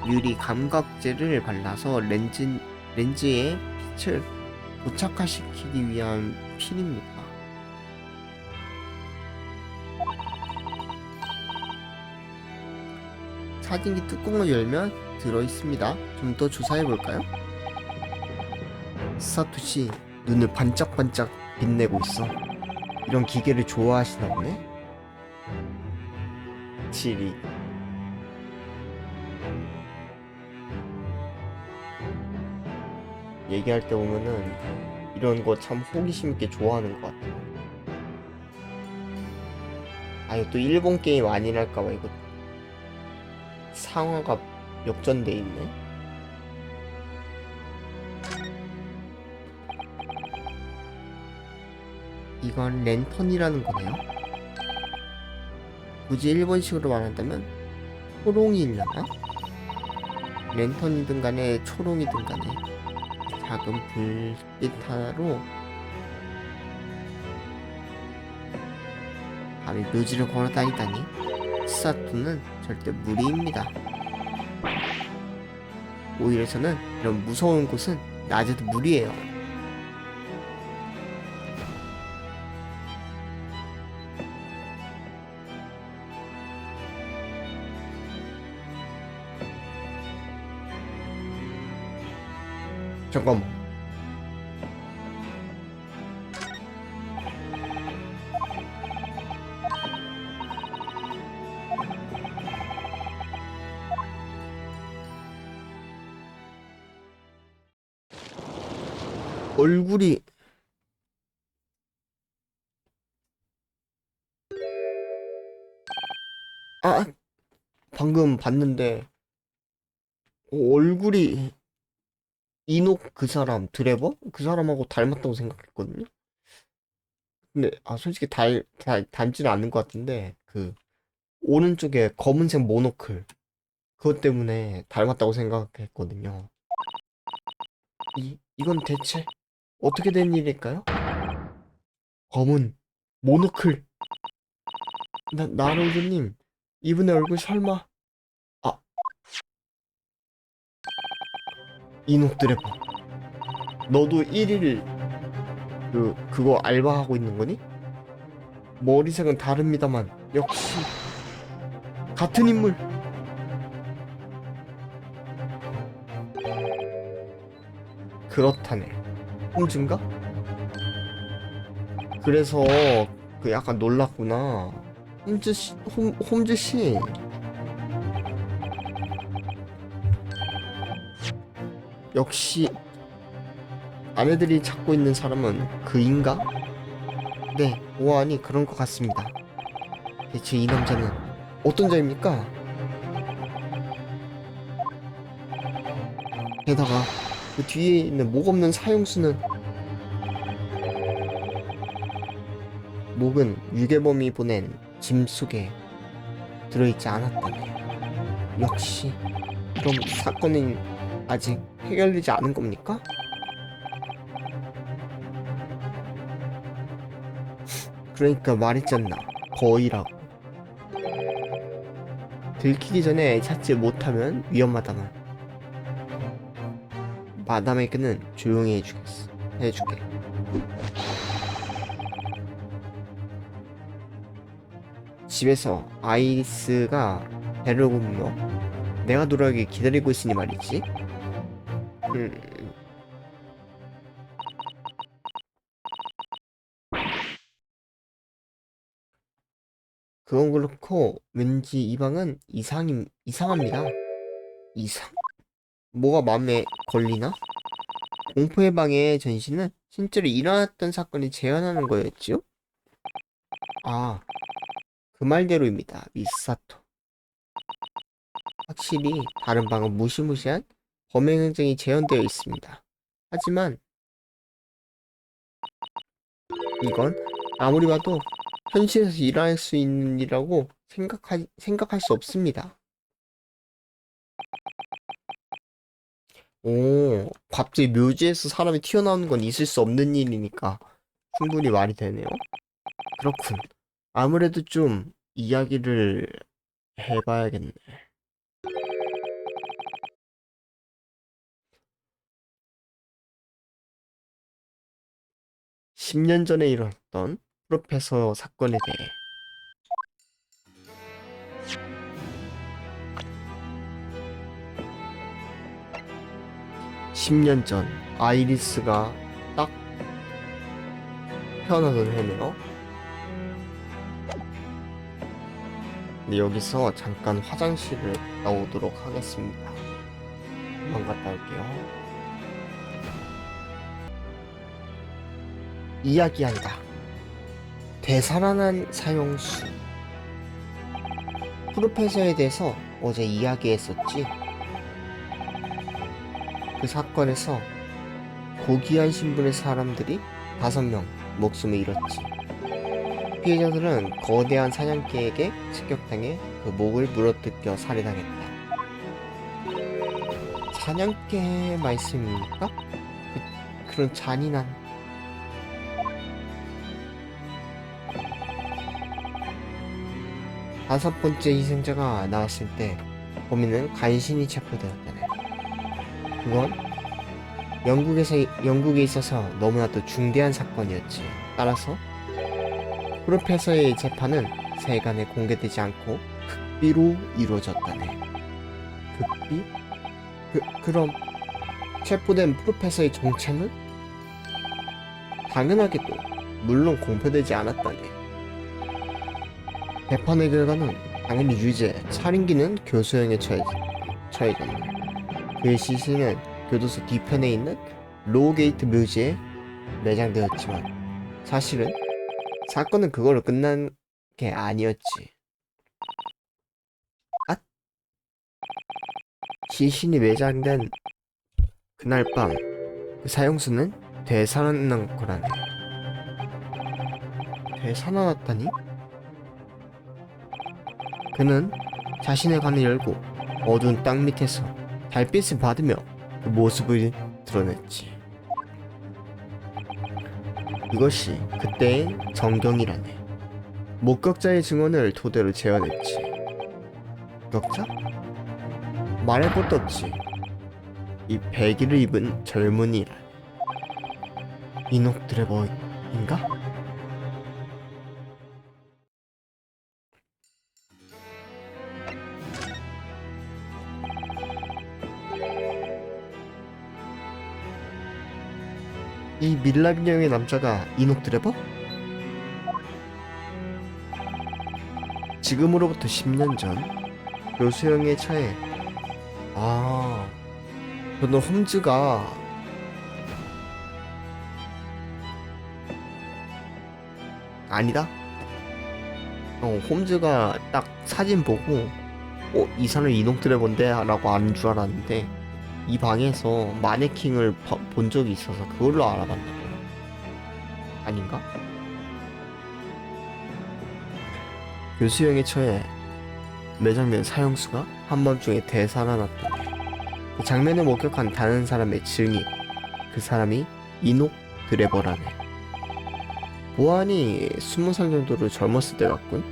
유리 감각제를 발라서 렌즈에 빛을 도착화시키기 위한 필입니다. 사진기 뚜껑을 열면 들어있습니다. 좀 더 조사해볼까요? 사토시 눈을 반짝반짝 빛내고 있어. 이런 기계를 좋아하시나 보네? 지리. 얘기할 때 보면은 이런 거 참 호기심 있게 좋아하는 것 같아요. 아니 또 일본 게임 아니랄까봐 이거 상어가 역전돼 있네. 이건 랜턴이라는 거네요. 굳이 일본식으로 말한다면 초롱이려나? 랜턴이든 간에 초롱이든 간에 작은 불빛 하나로 밤에 묘지를 걸어 다니다니. 스사토는 절대 무리입니다. 오히려 저는 이런 무서운 곳은 낮에도 무리예요. 잠깐만. 얼굴이 아 방금 봤는데 얼굴이 이녹 그 사람 드래버? 그 사람하고 닮았다고 생각했거든요. 근데 솔직히 닮지는 않는 것 같은데 그 오른쪽에 검은색 모노클 그것 때문에 닮았다고 생각했거든요. 이건 대체 어떻게 된 일일까요? 검은 모노클. 나로드님, 이분의 얼굴 설마 아 이녹 드래버 너도 1일 그거 알바하고 있는 거니? 머리색은 다릅니다만 역시 같은 인물. 그렇다네. 홈즈인가? 그래서 그 약간 놀랐구나. 홈즈 씨. 역시 아내들이 찾고 있는 사람은 그인가? 네, 오하니 그런 것 같습니다. 대체 이 남자는 어떤 자입니까? 게다가 그 뒤에 있는 목 없는 사형수는 목은 유괴범이 보낸 짐 속에 들어있지 않았다네. 역시 그럼 사건은 아직 해결되지 않은 겁니까? 그러니까 말했잖나. 거의라고. 들키기 전에 찾지 못하면 위험하다만. 마담에게는 조용히 해줄게. 집에서 아이리스가 배를 고며 내가 돌아오길 기다리고 있으니 말이지. 음, 그건 그렇고 왠지 이 방은 이상합니다. 이상? 뭐가 마음에 걸리나? 공포의 방의 전시는 실제로 일어났던 사건을 재현하는 거였지요? 아, 그 말대로입니다, 미스 사토. 확실히 다른 방은 무시무시한 범행 행정이 재현되어 있습니다. 하지만 이건 아무리 봐도 현실에서 일어날 수 있는 일이라고 생각할 수 없습니다. 오, 갑자기 묘지에서 사람이 튀어나오는 건 있을 수 없는 일이니까 충분히 말이 되네요. 그렇군. 아무래도 좀 이야기를 해봐야겠네. 10년 전에 일어났던 프로페서 사건에 대해. 10년 전 아이리스가 딱 태어나던 해네요. 근데 여기서 잠깐 화장실을 갔다 오도록 하겠습니다. 한번 갔다 올게요. 이야기한다. 되살아난 사형수. 프로페서에 대해서 어제 이야기했었지. 그 사건에서 고귀한 신분의 사람들이 5명 목숨을 잃었지. 피해자들은 거대한 사냥개에게 습격당해 그 목을 물어뜯겨 살해당했다. 사냥개 말씀입니까? 그런 잔인한. 다섯 번째 희생자가 나왔을 때 범인은 간신히 체포되었다네. 그건 영국에 있어서 너무나도 중대한 사건이었지. 따라서 프로페서의 재판은 세간에 공개되지 않고 극비로 이루어졌다네. 극비? 그럼 체포된 프로페서의 정체는? 당연하게도 물론 공표되지 않았다네. 재판의 결과는 당연히 유죄, 살인기는 교수형에 처해졌네. 그의 시신은 교도소 뒤편에 있는 로우게이트 묘지에 매장되었지만 사실은 사건은 그걸로 끝난 게 아니었지. 아? 시신이 매장된 그날 밤 그 사형수는 되살아난 거라네. 되살아났다니? 그는 자신의 관을 열고 어두운 땅 밑에서 달빛을 받으며 그 모습을 드러냈지. 이것이 그때의 정경이라네. 목격자의 증언을 토대로 재현했지. 목격자? 말할 것도 없지. 이 배기를 입은 젊은이라네. 이녹 드레버인가? 이 밀랍인형의 남자가 이녹 드래버? 지금으로부터 10년 전 요수형의 차에 저는 홈즈가 아니다. 홈즈가 딱 사진 보고 이 사람 이녹 드래버인데? 라고 아는 줄 알았는데 이 방에서 마네킹을 본 적이 있어서 그걸로 알아봤나 봐요. 아닌가? 교수형의 처에 매장된 사형수가 한밤중에 되살아났다. 그 장면을 목격한 다른 사람의 증인, 그 사람이 이녹 드래버라네. 보안이 20살 정도로 젊었을 때 같군.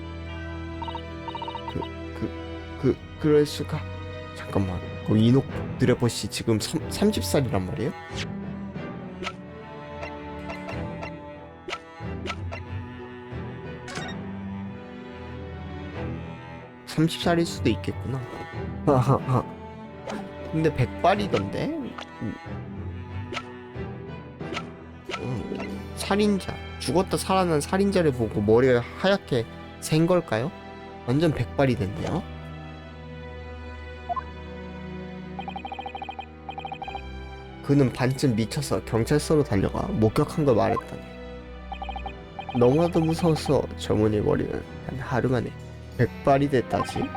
그럴 수가. 잠깐만, 이녹 드래버 씨 지금 30살이란 말이에요? (30살일) 수도 있겠구나. 근데 100발이던데? 살인자, 죽었다 살아난 살인자를 보고 머리가 하얗게 샌 걸까요? 완전 100발이 됐네요. 그는 반쯤 미쳐서 경찰서로 달려가 목격한 걸 말했다네. 너무나도 무서워서 젊은이 머리는 단 하루 만에 100발이 됐다지.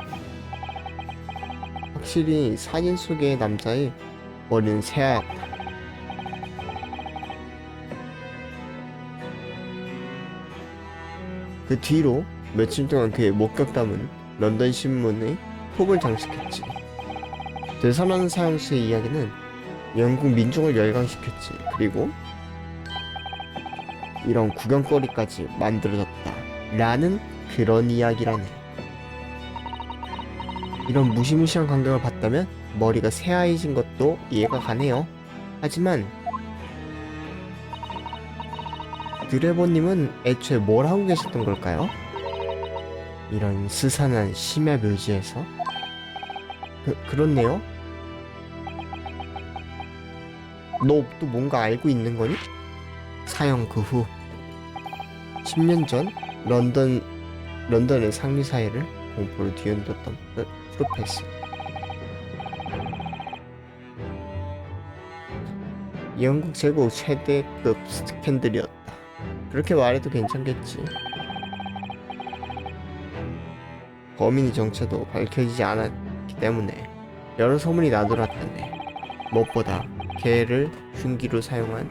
확실히 사진 속의 남자의 머리는 새하얗다. 그 뒤로 며칠 동안 그의 목격담은 런던 신문에 톱을 장식했지. 되살아난 사형수의 이야기는 영국 민중을 열광시켰지. 그리고 이런 구경거리까지 만들어졌다 라는 그런 이야기라네. 이런 무시무시한 광경을 봤다면 머리가 새하얘진 것도 이해가 가네요. 하지만 드래버님은 애초에 뭘 하고 계셨던 걸까요? 이런 스산한 심야 묘지에서? 그렇네요. 너 또 뭔가 알고 있는 거니? 사형 그 후 10년 전 런던의 상류 사회를 공포로 뒤흔들었던 프로페서. 영국 제국 최대급 스캔들이었다. 그렇게 말해도 괜찮겠지. 범인의 정체도 밝혀지지 않았기 때문에 여러 소문이 나돌았다네. 무엇보다 걔를 흉기로 사용한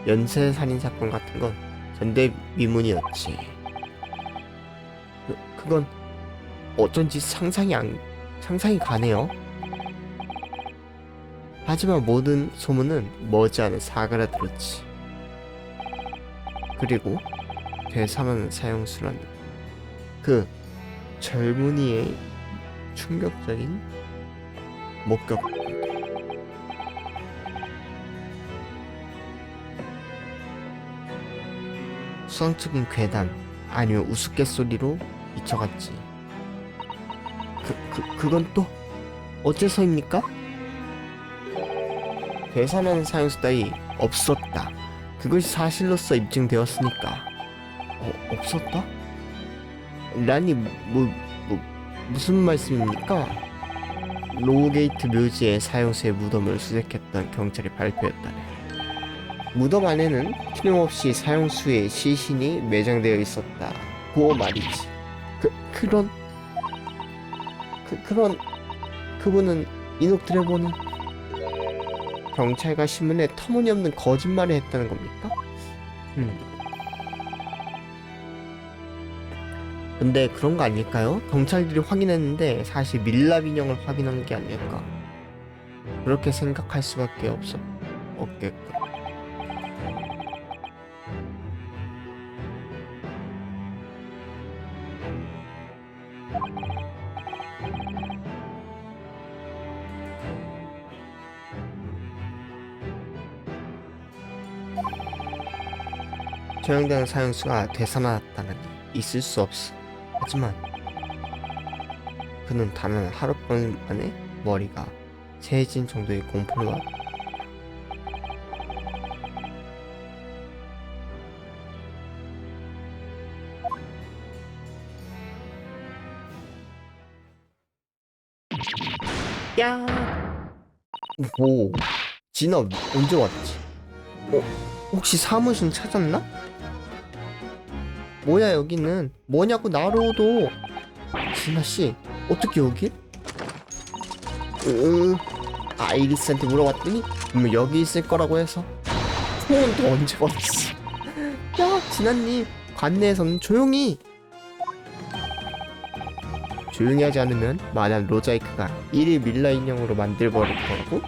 연쇄 살인 사건 같은 건 전대미문이었지. 그건 어쩐지 상상이 가네요. 하지만 모든 소문은 머지않아 사그라들었지. 그리고 되살아난 사형수라는 그 젊은이의 충격적인 목격. 수상쩍은 괴담 아니면 우스갯소리로 미쳐갔지. 그건 또 어째서입니까? 되살아난 사형수 따위 없었다. 그것이 사실로서 입증되었으니까. 없었다? 라니 무슨 말씀입니까? 로우게이트 묘지에 사형수의 무덤을 수색했던 경찰이 발표했다네. 무덤 안에는 틀림없이 사형수의 시신이 매장되어 있었다고 말이지. 그분은 이녹 드래버는 경찰과 신문에 터무니없는 거짓말을 했다는 겁니까? 근데 그런 거 아닐까요? 경찰들이 확인했는데 사실 밀랍 인형을 확인한 게 아닐까. 그렇게 생각할 수밖에 없겠고. 처형된 사형수가 되살아났다는 있을 수 없어. 하지만 그는 단 하룻밤 만에 머리가 새해진 정도의 공포를 받았다. 야. 오, 진아 언제 왔지? 혹시 사무실 찾았나? 뭐야 여기는? 뭐냐고 나로도. 진아씨 어떻게 여기? 아이리스한테 물어봤더니 분명 여기 있을 거라고 해서. 소원 또 언제 받았어? 야 진아님, 관내에서는 조용히 하지 않으면 만약 로자이크가 1일 밀라 인형으로 만들어버릴 거라고?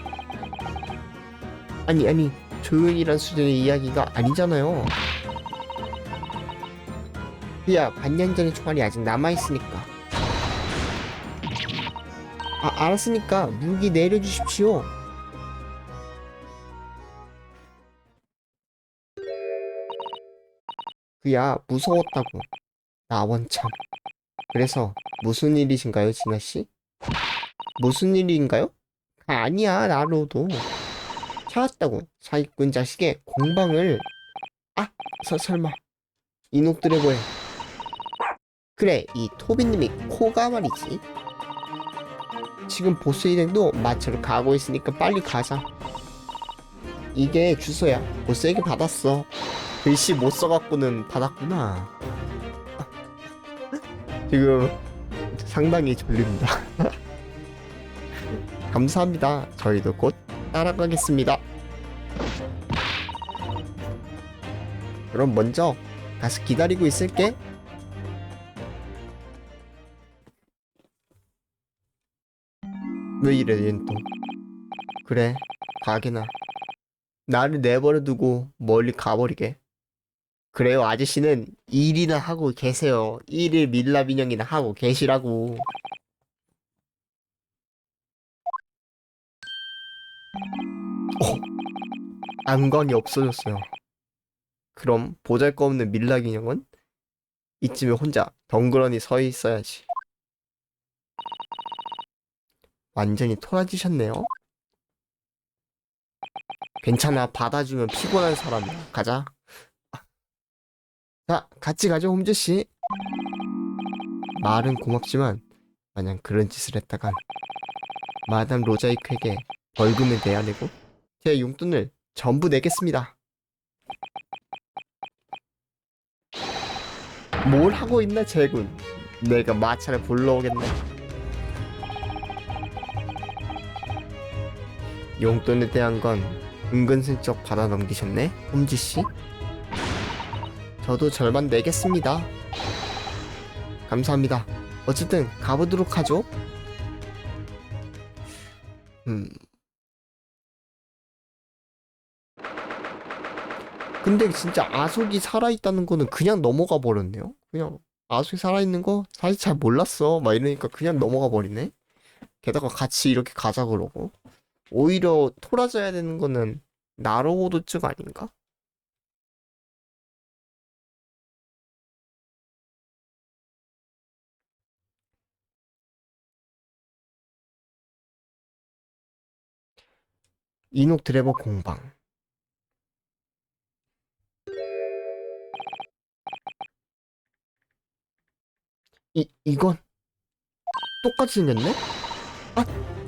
아니 조용히란 수준의 이야기가 아니잖아요. 야, 반년 전의 총알이 아직 남아있으니까. 알았으니까 무기 내려주십시오. 그야 무서웠다고. 나 원참. 그래서 무슨 일이신가요, 진아씨? 무슨 일인가요? 아니야, 나로도. 찾았다고. 사기꾼 자식의 공방을. 설마 이녹 드래곤. 그래, 이 토비님이 코가 말이지. 지금 보스 일행도 마차로 가고 있으니까 빨리 가자. 이게 주소야. 보스에게 받았어. 글씨 못 써갖고는 받았구나. 지금 상당히 졸립니다. 감사합니다. 저희도 곧 따라가겠습니다. 그럼 먼저 가서 기다리고 있을게. 왜 이래 얜 또. 그래, 가게나. 나를 내버려 두고 멀리 가버리게. 그래요, 아저씨는 일이나 하고 계세요. 일일 밀랍 인형이나 하고 계시라고. 안광이 없어졌어요. 그럼 보잘것없는 밀랍 인형은 이쯤에 혼자 덩그러니 서 있어야지. 완전히 토라지셨네요. 괜찮아, 받아주면 피곤한 사람이야. 가자. 자, 같이 가죠, 홈즈씨. 말은 고맙지만 만약 그런 짓을 했다간 마담 로자이크에게 벌금을 내야 내고 제 용돈을 전부 내겠습니다. 뭘 하고 있나, 제군. 내가 마차를 불러오겠네. 용돈에 대한 건 은근슬쩍 받아 넘기셨네, 홈즈씨. 저도 절반 내겠습니다. 감사합니다. 어쨌든 가보도록 하죠. 근데 진짜 아속이 살아있다는 거는 그냥 넘어가 버렸네요. 그냥 아속이 살아있는 거 사실 잘 몰랐어 막 이러니까 그냥 넘어가 버리네. 게다가 같이 이렇게 가자 그러고. 오히려 토라져야 되는 거는 나로호도 쪽 아닌가? 이녹 드래버 공방. 이건 똑같이 생겼네?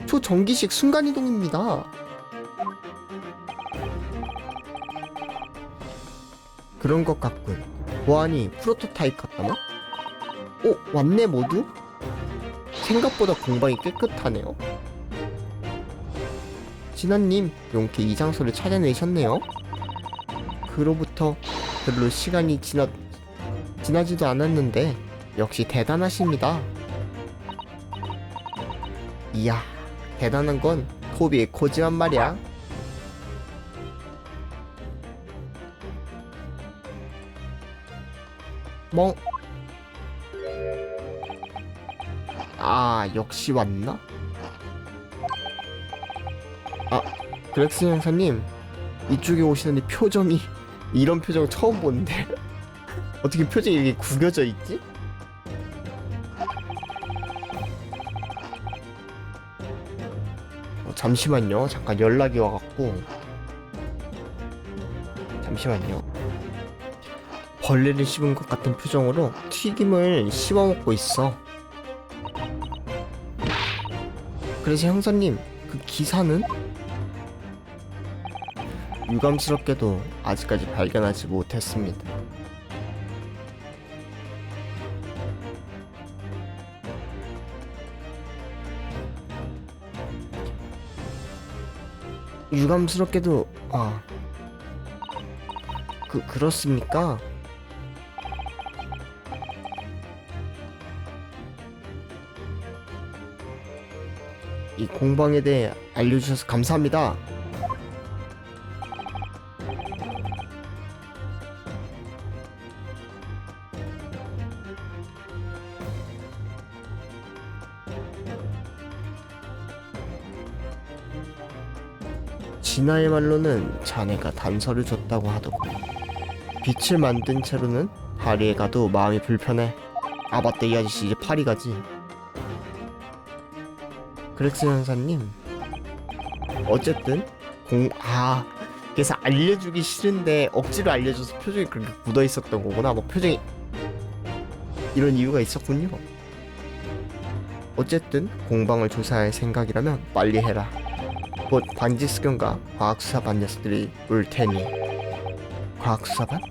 초전기식 순간이동입니다. 그런 것 같군. 보안이 프로토타입 같다나? 왔네 모두? 생각보다 공방이 깨끗하네요. 진아님, 용케 이 장소를 찾아내셨네요. 그로부터 별로 시간이 지나지도 않았는데 역시 대단하십니다. 이야, 대단한 건 토비의 코지만 말이야. 뭐? 역시 왔나? 그렉스 형사님, 이쪽에 오시는데 표정이 이런 표정 처음 보는데 어떻게 표정이 이렇게 구겨져 있지? 잠시만요. 잠깐 연락이 와갖고. 잠시만요. 벌레를 씹은 것 같은 표정으로 튀김을 씹어먹고 있어. 그래서 형사님, 그 기사는? 유감스럽게도 아직까지 발견하지 못했습니다. 유감스럽게도 그렇습니까? 이 공방에 대해 알려주셔서 감사합니다. 진아의 말로는 자네가 단서를 줬다고 하더군. 빛을 만든 채로는 파리에 가도 마음이 불편해. 아 맞다, 이 아저씨 이제 파리 가지. 그렉스 형사님, 어쨌든 그래서 알려주기 싫은데 억지로 알려줘서 표정이 그렇게 굳어있었던 거구나. 뭐 표정이 이런 이유가 있었군요. 어쨌든 공방을 조사할 생각이라면 빨리 해라. 곧 반지수경과 과학수사반 녀석들이 올 테니. 과학수사반?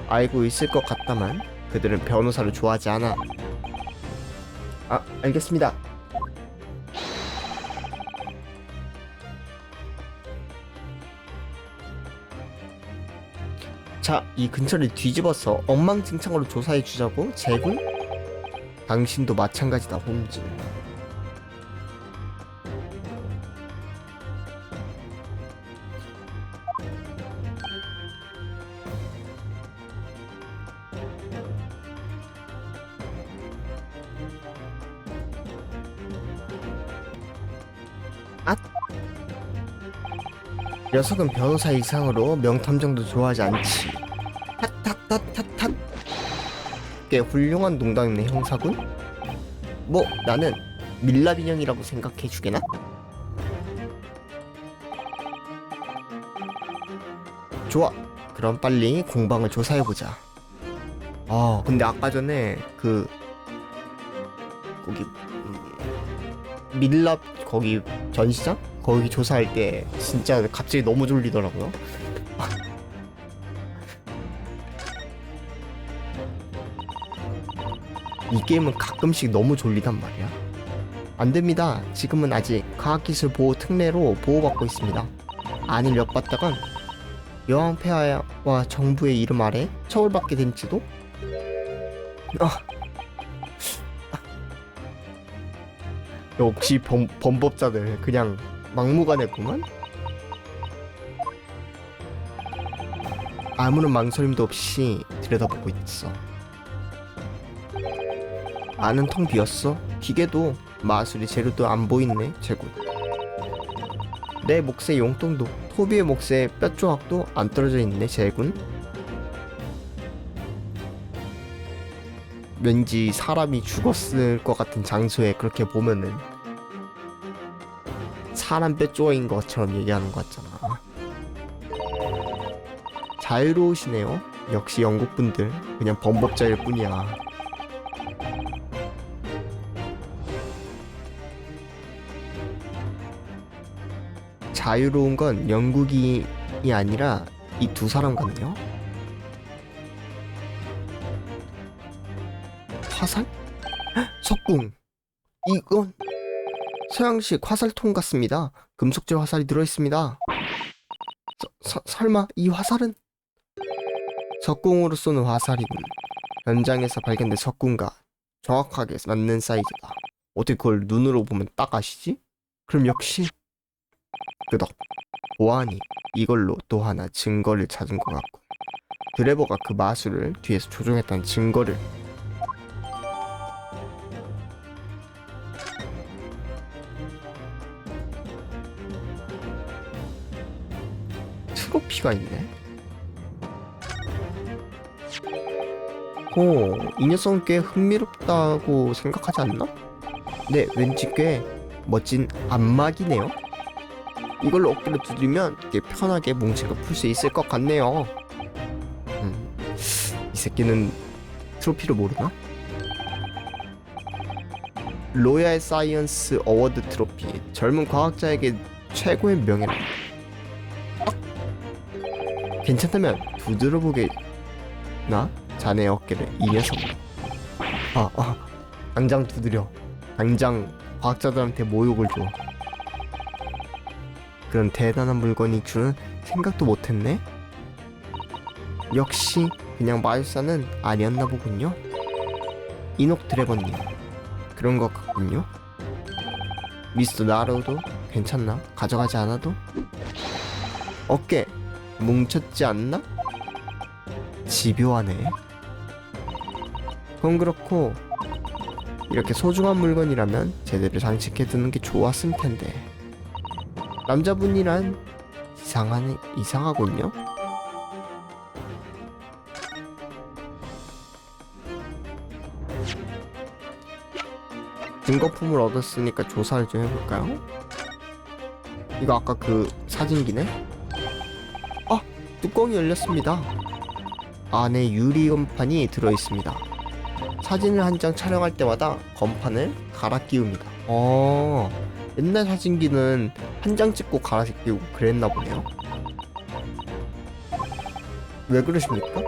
알고 있을 것 같다만 그들은 변호사를 좋아하지 않아. 알겠습니다. 자, 이 근처를 뒤집어서 엉망진창으로 조사해 주자고, 제군? 당신도 마찬가지다, 홈즈. 녀석은 변호사 이상으로 명탐정도 좋아하지 않지. 탓. 꽤 훌륭한 농담이네, 형사군. 뭐 나는 밀랍 인형이라고 생각해 주게나? 좋아. 그럼 빨리 공방을 조사해보자. 근데 아까 전에 거기 밀랍 거기 전시장? 거기 조사할 때 진짜 갑자기 너무 졸리더라고요. 이 게임은 가끔씩 너무 졸리단 말이야. 안됩니다. 지금은 아직 과학기술 보호 특례로 보호받고 있습니다. 안을 엿봤다간 여왕폐하와 정부의 이름 아래 처벌받게 될지도? 역시 범법자들 그냥 막무가내구만? 아무런 망설임도 없이 들여다보고 있어. 안은 텅 비었어. 기계도 마술이 재료도 안 보이네, 제군. 내 몫의 용돈도, 토비의 몫의 뼈조각도 안 떨어져 있네, 제군. 왠지 사람이 죽었을 것 같은 장소에 그렇게 보면은 사람 뼈조각인 것처럼 얘기하는 것 같잖아. 자유로우시네요. 역시 영국분들 그냥 범법자일 뿐이야. 자유로운 건 영국이 아니라 이 두 사람 같네요. 화살? 석궁! 이건 서양식 화살통 같습니다. 금속재 화살이 들어있습니다. 설마 이 화살은? 석궁으로 쏘는 화살이군. 현장에서 발견된 석궁과 정확하게 맞는 사이즈다. 어떻게 그걸 눈으로 보면 딱 아시지? 그럼 역시 끄덕. 보아하니 이걸로 또 하나 증거를 찾은 것 같고, 드레버가 그 마술을 뒤에서 조종했다는 증거를. 트로피가 있네. 이 녀석은 꽤 흥미롭다고 생각하지 않나? 네, 왠지 꽤 멋진 안막이네요. 이걸로 어깨를 두드리면 꽤 편하게 뭉치가 풀 수 있을 것 같네요. 이 새끼는 트로피를 모르나? 로얄 사이언스 어워드 트로피. 젊은 과학자에게 최고의 명예를. 괜찮다면 두드려보게. 나? 자네의 어깨를 이 녀석. 당장 두드려. 당장 과학자들한테 모욕을 줘. 그런 대단한 물건이 주는 생각도 못했네. 역시 그냥 마술사는 아니었나 보군요. 이녹 드래곤님, 그런 것 같군요. 미스터 나로도 괜찮나? 가져가지 않아도? 어깨 뭉쳤지 않나? 집요하네. 그건 그렇고 이렇게 소중한 물건이라면 제대로 장식해두는 게 좋았을 텐데. 남자분이란 이상하군요. 증거품을 얻었으니까 조사를 좀 해볼까요? 이거 아까 그 사진기네? 뚜껑이 열렸습니다. 안에 유리 건판이 들어있습니다. 사진을 한 장 촬영할 때마다 건판을 갈아 끼웁니다. 옛날 사진기는 한 장 찍고 갈아 끼우고 그랬나 보네요. 왜 그러십니까?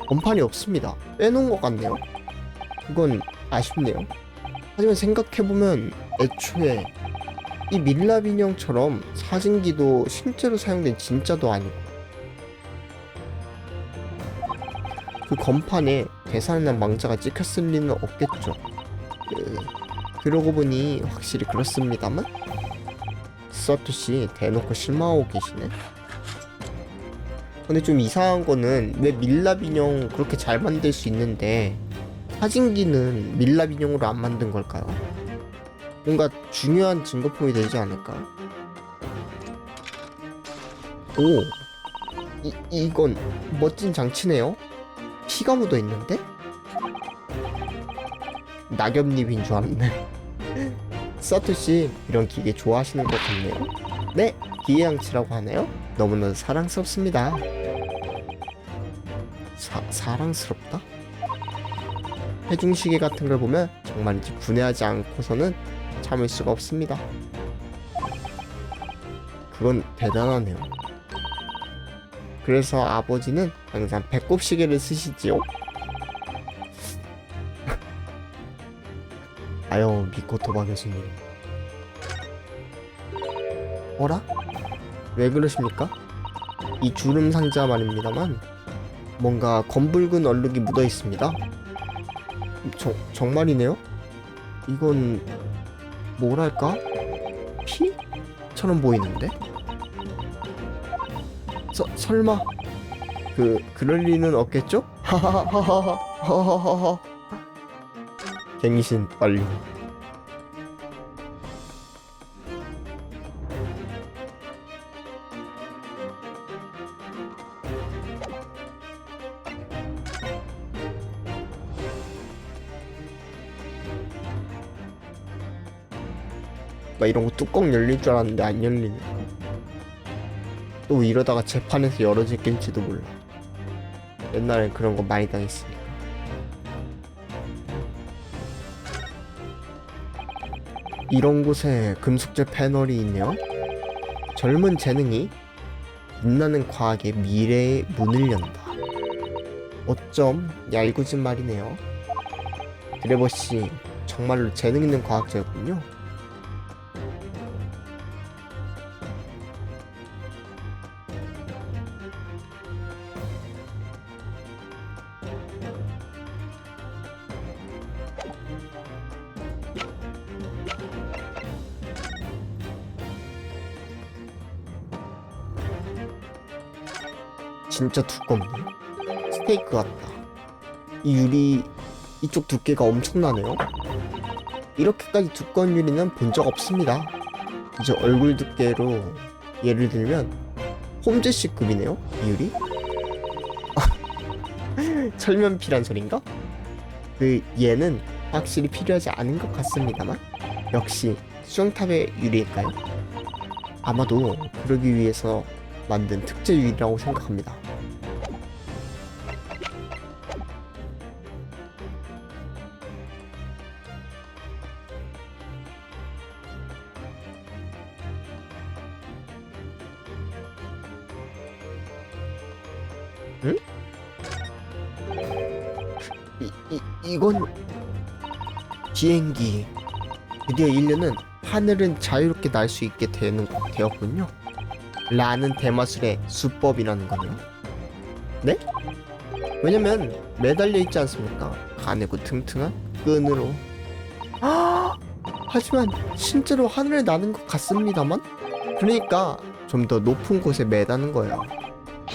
건판이 없습니다. 빼놓은 것 같네요. 그건 아쉽네요. 하지만 생각해보면 애초에 이 밀랍 인형처럼 사진기도 실제로 사용된 진짜도 아니고 그 건판에 대사난 망자가 찍혔을 리는 없겠죠. 그러고 보니 확실히 그렇습니다만 사토씨 대놓고 실망하고 계시네. 근데 좀 이상한 거는 왜 밀랍 인형 그렇게 잘 만들 수 있는데 사진기는 밀랍 인형으로 안 만든 걸까요? 뭔가 중요한 증거품이 되지 않을까요? 이건 멋진 장치네요? 피가 묻어 있는데? 낙엽잎인 줄 알았네. 사토씨 이런 기계 좋아하시는 것 같네요. 네, 기계양치라고 하네요. 너무나 사랑스럽습니다. 사랑스럽다? 해중시계 같은 걸 보면 정말인지 분해하지 않고서는 참을 수가 없습니다. 그건 대단하네요. 그래서 아버지는 항상 배꼽시계를 쓰시지요. 아유, 미코토바 교수님. 어라? 왜 그러십니까? 이 주름 상자 말입니다만 뭔가 검붉은 얼룩이 묻어 있습니다. 정말이네요? 이건 뭐랄까? 피처럼 보이는데? 설마 그럴 리는 없겠죠? 하하하하하하하하. 갱신 완료. 나 이런 거 뚜껑 열릴 줄 알았는데 안 열리네. 또 이러다가 재판에서 열어질지도 몰라. 옛날엔 그런 거 많이 당했으니까. 이런 곳에 금속재 패널이 있네요. 젊은 재능이 빛나는 과학의 미래의 문을 연다. 어쩜 얄궂은 말이네요. 드레버씨 정말로 재능 있는 과학자였군요. 진짜 두껍네. 스테이크 같다. 이 유리 이쪽 두께가 엄청나네요. 이렇게까지 두꺼운 유리는 본 적 없습니다. 이제 얼굴 두께로 예를 들면 홈즈씨급이네요. 이 유리. 철면피란 소린가? 얘는 확실히 필요하지 않은 것 같습니다만 역시 수정탑의 유리일까요? 아마도 그러기 위해서 만든 특제 유리라고 생각합니다. 응? 이건 비행기. 드디어 인류는 하늘은 자유롭게 날 수 있게 되었군요. 라는 대마술의 수법이라는 거네요. 네? 왜냐면 매달려 있지 않습니까? 가늘고 튼튼한 끈으로. 하지만 실제로 하늘을 나는 것 같습니다만? 그러니까 좀 더 높은 곳에 매다는 거예요.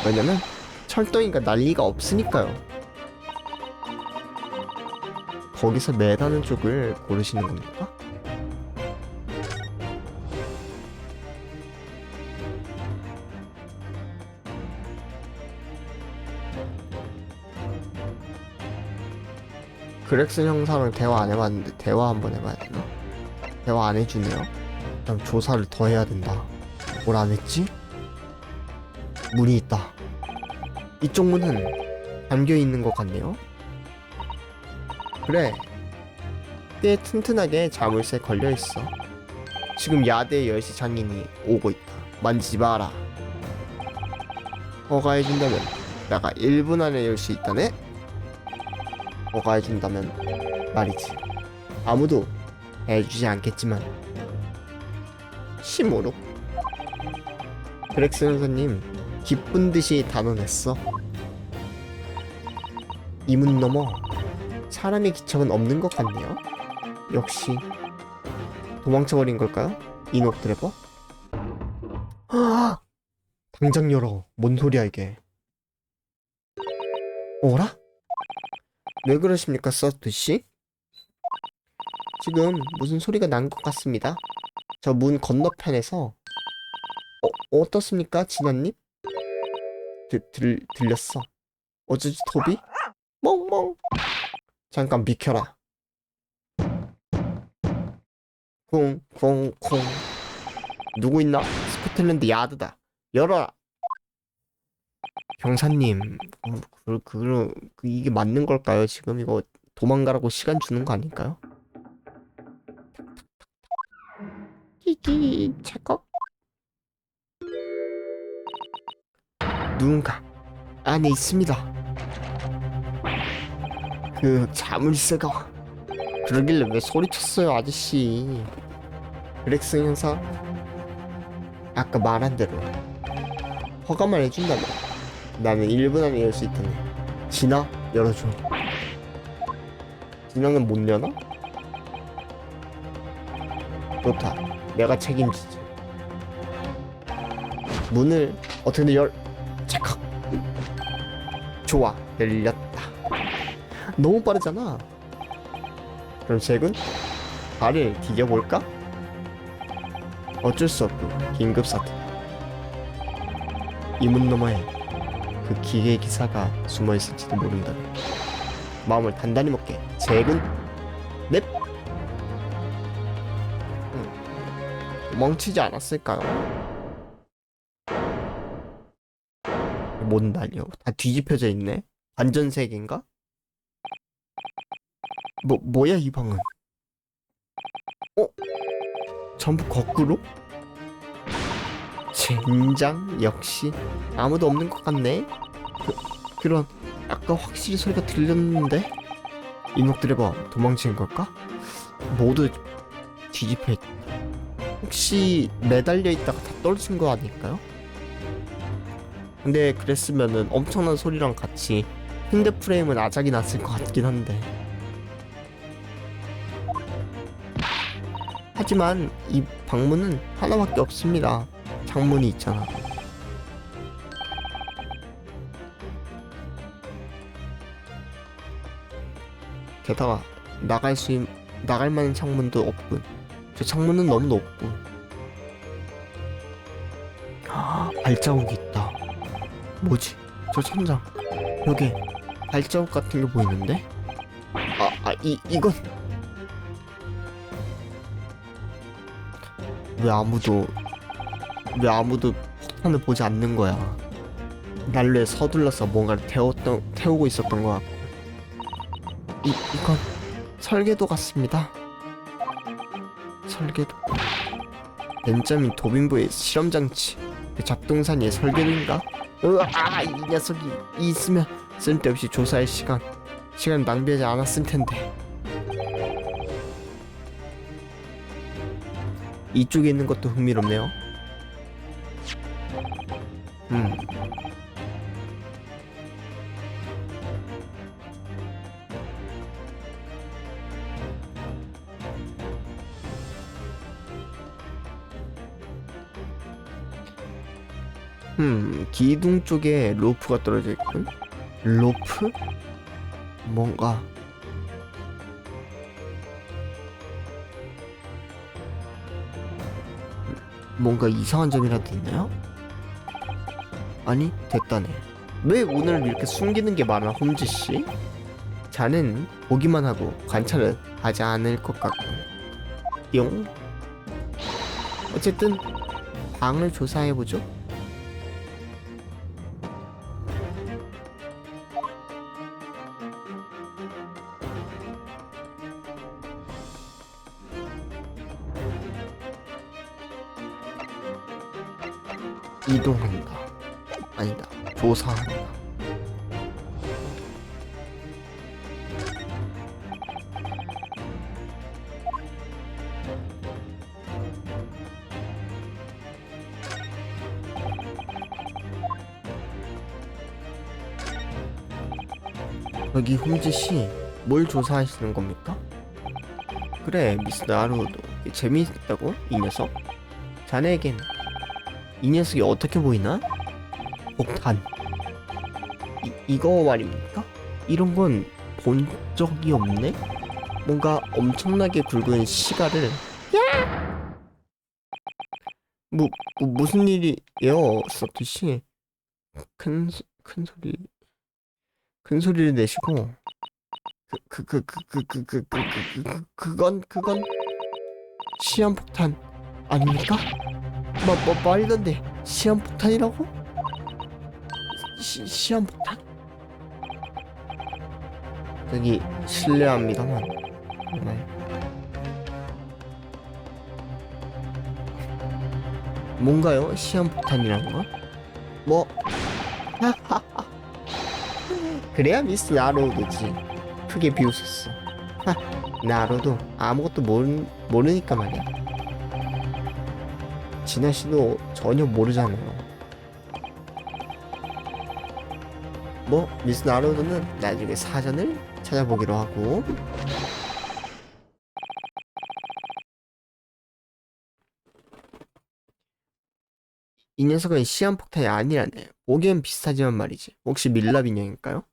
왜냐면 철덩이가 날 리가 없으니까요. 거기서 매다는 쪽을 고르시는 겁니까? 그렉슨 형사랑 대화 안 해봤는데 대화 한번 해봐야 되나? 대화 안 해주네요. 그럼 조사를 더 해야 된다. 뭘 안 했지? 문이 있다. 이쪽 문은 잠겨 있는 것 같네요. 그래, 꽤 튼튼하게 자물쇠 걸려 있어. 지금 야대 열시 장인이 오고 있다. 만지지 마라. 허가해준다면 내가 1분 안에 열 수 있다네? 허가해준다면 말이지. 아무도 해주지 않겠지만. 심오룩. 그렉스 형사님 기쁜 듯이 단언했어. 이 문 너머 사람의 기척은 없는 것 같네요. 역시 도망쳐버린 걸까요? 이녹 드래버? 당장 열어. 뭔 소리야 이게. 어라? 왜 그러십니까 서트씨? 지금 무슨 소리가 난 것 같습니다. 저 문 건너편에서. 어떻습니까 진아님? 들렸어. 어쩌지 토비? 멍멍. 잠깐 비켜라. 쿵쿵쿵. 누구 있나? 스코틀랜드 야드다. 열어라. 병사님, 이게 맞는 걸까요? 지금 이거 도망가라고 시간 주는 거 아닐까요? 끼끼 찰컥. 누군가 안에 있습니다. 그 자물쇠가. 그러길래 왜 소리쳤어요 아저씨. 그렉스 형사, 아까 말한 대로 허가만 해준다면 나는 1분 안에 열 수 있다네. 진아, 열어줘. 진아는 못 여나? 좋다, 내가 책임지지. 문을 어떻게든 찰칵. 좋아, 열렸다. 너무 빠르잖아. 그럼 잭은 발을 디뎌볼까? 어쩔 수 없고 긴급 사태. 이 문 너머에 그 기계 기사가 숨어 있을지도 모른다. 마음을 단단히 먹게. 잭은 넵. 멈추지 않았을까요? 뭔 난리요? 다 뒤집혀져 있네. 완전 세계인가? 뭐야 이 방은? 전부 거꾸로? 젠장. 역시 아무도 없는 것 같네. 그럼 아까 확실히 소리가 들렸는데? 이녹 드래버 도망친 걸까? 모두 뒤집혀 있다. 혹시 매달려 있다가 다 떨어진 거 아닐까요? 근데 그랬으면은 엄청난 소리랑 같이 핸드 프레임은 아작이 났을 것 같긴 한데. 하지만 이 방문은 하나밖에 없습니다. 창문이 있잖아. 게다가 나갈 만한 창문도 없군. 저 창문은 너무 높고. 발자국이 있다. 뭐지? 저 천장 여기 발자국 같은 게 보이는데? 이건 왜 아무도 폭탄을 보지 않는 거야? 난로에 서둘러서 뭔가를 태우고 있었던 것 같고. 이건 설계도 같습니다. 설계도. 벤자민 도빈부의 실험장치. 그 잡동사니의 설계도인가? 이 녀석이 있으면 쓸데없이 조사할 시간 낭비하지 않았을 텐데. 이쪽에 있는 것도 흥미롭네요. 기둥 쪽에 로프가 떨어져 있군. 로프? 뭔가 이상한 점이라도 있나요? 아니, 됐다네. 왜 오늘 이렇게 숨기는 게 많아, 홈즈씨? 자넨 보기만 하고 관찰은 하지 않을 것 같군. 용? 어쨌든 방을 조사해보죠. 이동한다. 아니다. 조사한다. 여기 홈즈씨, 뭘 조사하시는 겁니까? 그래, 미스 나루도 재미있다고? 이 녀석? 자네에겐 이 녀석이 어떻게 보이나? 폭탄. 이거 말입니까? 이런 건 본 적이 없네? 뭔가 엄청나게 굵은 시가를. 무슨 일이에요, 서투씨? 큰 소리를 내시고. 그건 시한폭탄 아닙니까? 말던데 시한폭탄이라고? 시한폭탄? 여기 실례합니다만 정말 뭔가요? 시한폭탄이라는 거? 뭐 그래야 미스 나로도지. 크게 비웃었어. 나로도 아무것도 모르니까 말이야. 진아 씨도 전혀 모르잖아요. 뭐 미스 나로도는 나중에 사전을 찾아보기로 하고. 이 녀석은 시한폭탄이 아니라네. 보기엔 비슷하지만 말이지. 혹시 밀랍 인형일까요?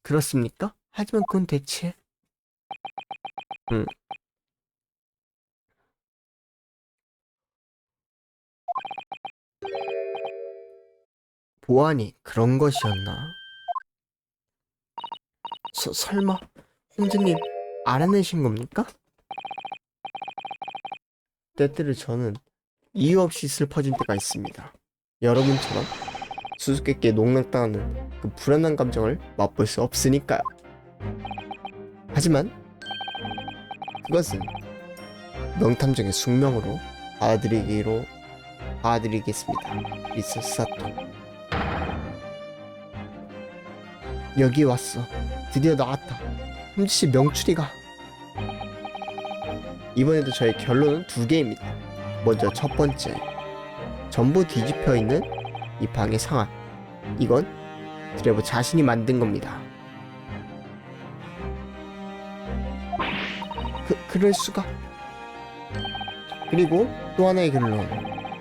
그렇습니까? 하지만 그건 대체 보안이 그런 것이었나? 설마 홍주님 알아내신 겁니까? 때때로 저는 이유 없이 슬퍼질 때가 있습니다. 여러분처럼 수수께끼에 농락당하는 그 불안한 감정을 맛볼 수 없으니까요. 하지만 그것은 명탐정의 숙명으로 봐드리겠습니다. 미스 사토. 여기 왔어. 드디어 나왔다. 홈즈씨 명추리가. 이번에도 저의 결론은 2개입니다. 먼저 첫 번째, 전부 뒤집혀 있는 이 방의 상황. 이건 트레버 자신이 만든 겁니다. 그럴 수가. 그리고 또 하나의 결론.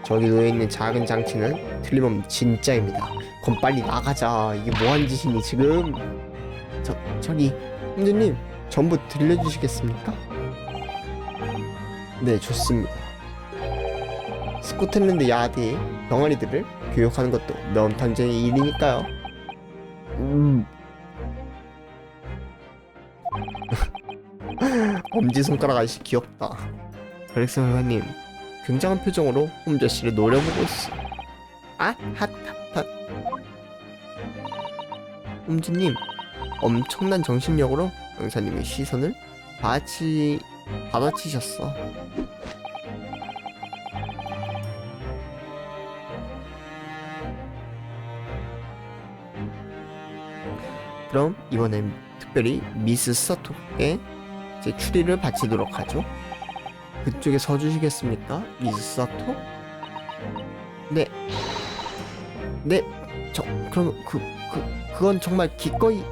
저기 놓여있는 작은 장치는 틀림없는 진짜입니다. 그럼 빨리 나가자. 이게 뭐하는 짓이니 지금. 저기 홍주님 전부 들려주시겠습니까? 네, 좋습니다. 스코틀랜드 야드의 병아리들을 교육하는 것도 명탐정의 일이니까요. 엄지손가락 아저씨 귀엽다. 그렉슨 회원님 굉장한 표정으로 홈저씨를 노려보고 있어. 핫핫핫. 홈즈님 엄청난 정신력으로 영사님의 시선을 받아치셨어. 그럼 이번엔 특별히 미스 사토에 제 추리를 바치도록 하죠. 그쪽에 서주시겠습니까? 미스 사토? 네. 네. 그럼 그건 정말 기꺼이.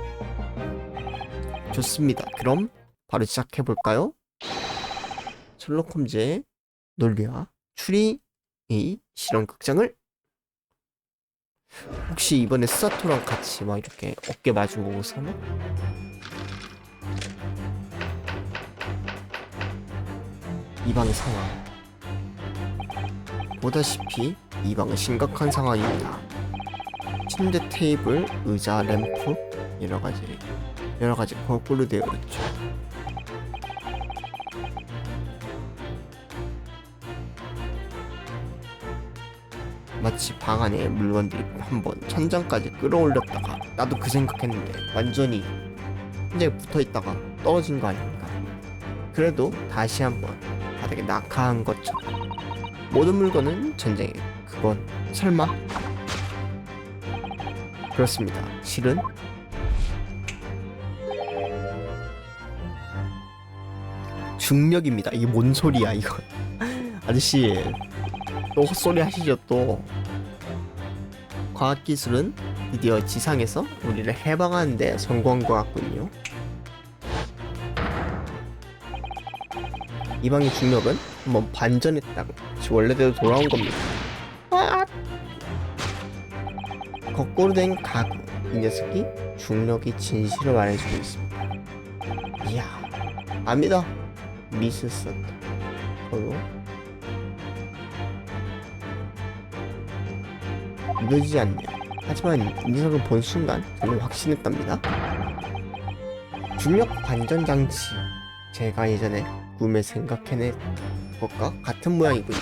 좋습니다. 그럼 바로 시작해볼까요? 셜록 홈즈의 논리와 추리의 실험 극장을 혹시 이번에 스사토랑 같이 막 이렇게 어깨 마주보고 서나? 이 방의 상황 보다시피 이 방은 심각한 상황입니다. 침대, 테이블, 의자, 램프 여러 가지 거꾸로 되어 있죠. 마치 방 안에 물건들이 한번 천장까지 끌어올렸다가 나도 그 생각했는데 완전히 천장에 붙어있다가 떨어진 거 아닙니까? 그래도 다시 한번 바닥에 낙하한 것처럼 모든 물건은 전쟁에 그건 설마? 그렇습니다. 실은 중력입니다. 이게 뭔 소리야 이거. 아저씨 또 헛소리 하시죠 또. 과학기술은 드디어 지상에서 우리를 해방하는데 성공한 것 같군요. 이 방의 중력은 한번 반전했다고 다시 원래대로 돌아온 겁니다. 거꾸로 된 가구. 이 녀석이 중력의 진실을 말해주고 있습니다. 이야, 압니다. 미스 사토. 믿어지지 않네요. 하지만 이 녀석을 본 순간 저는 확신했답니다. 중력 반전 장치. 제가 예전에 꿈에 생각해낸 것과 같은 모양이군요.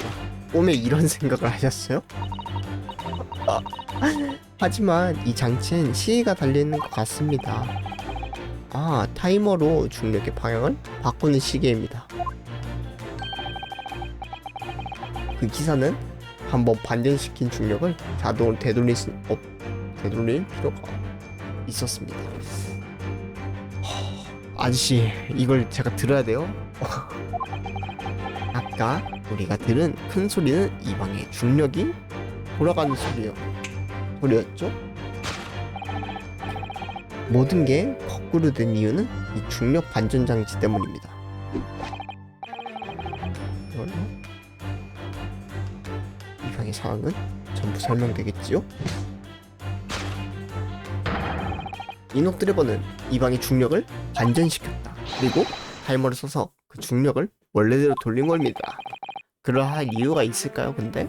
꿈에 이런 생각을 하셨어요? 하지만 이 장치엔 시계가 달려있는 것 같습니다. 아, 타이머로 중력의 방향을 바꾸는 시계입니다. 그 기사는 한번 반전시킨 중력을 자동으로 되돌릴 필요가 있었습니다. 아저씨, 이걸 제가 들어야 돼요? 아까 우리가 들은 큰 소리는 이 방의 중력이 돌아가는 소리였죠? 모든 게 거꾸로 된 이유는 이 중력 반전 장치 때문입니다. 이걸로 이 방의 상황은 전부 설명되겠지요? 이녹 드래버는 이 방의 중력을 반전시켰다. 그리고 타이머를 써서 그 중력을 원래대로 돌린 겁니다. 그러할 이유가 있을까요, 근데?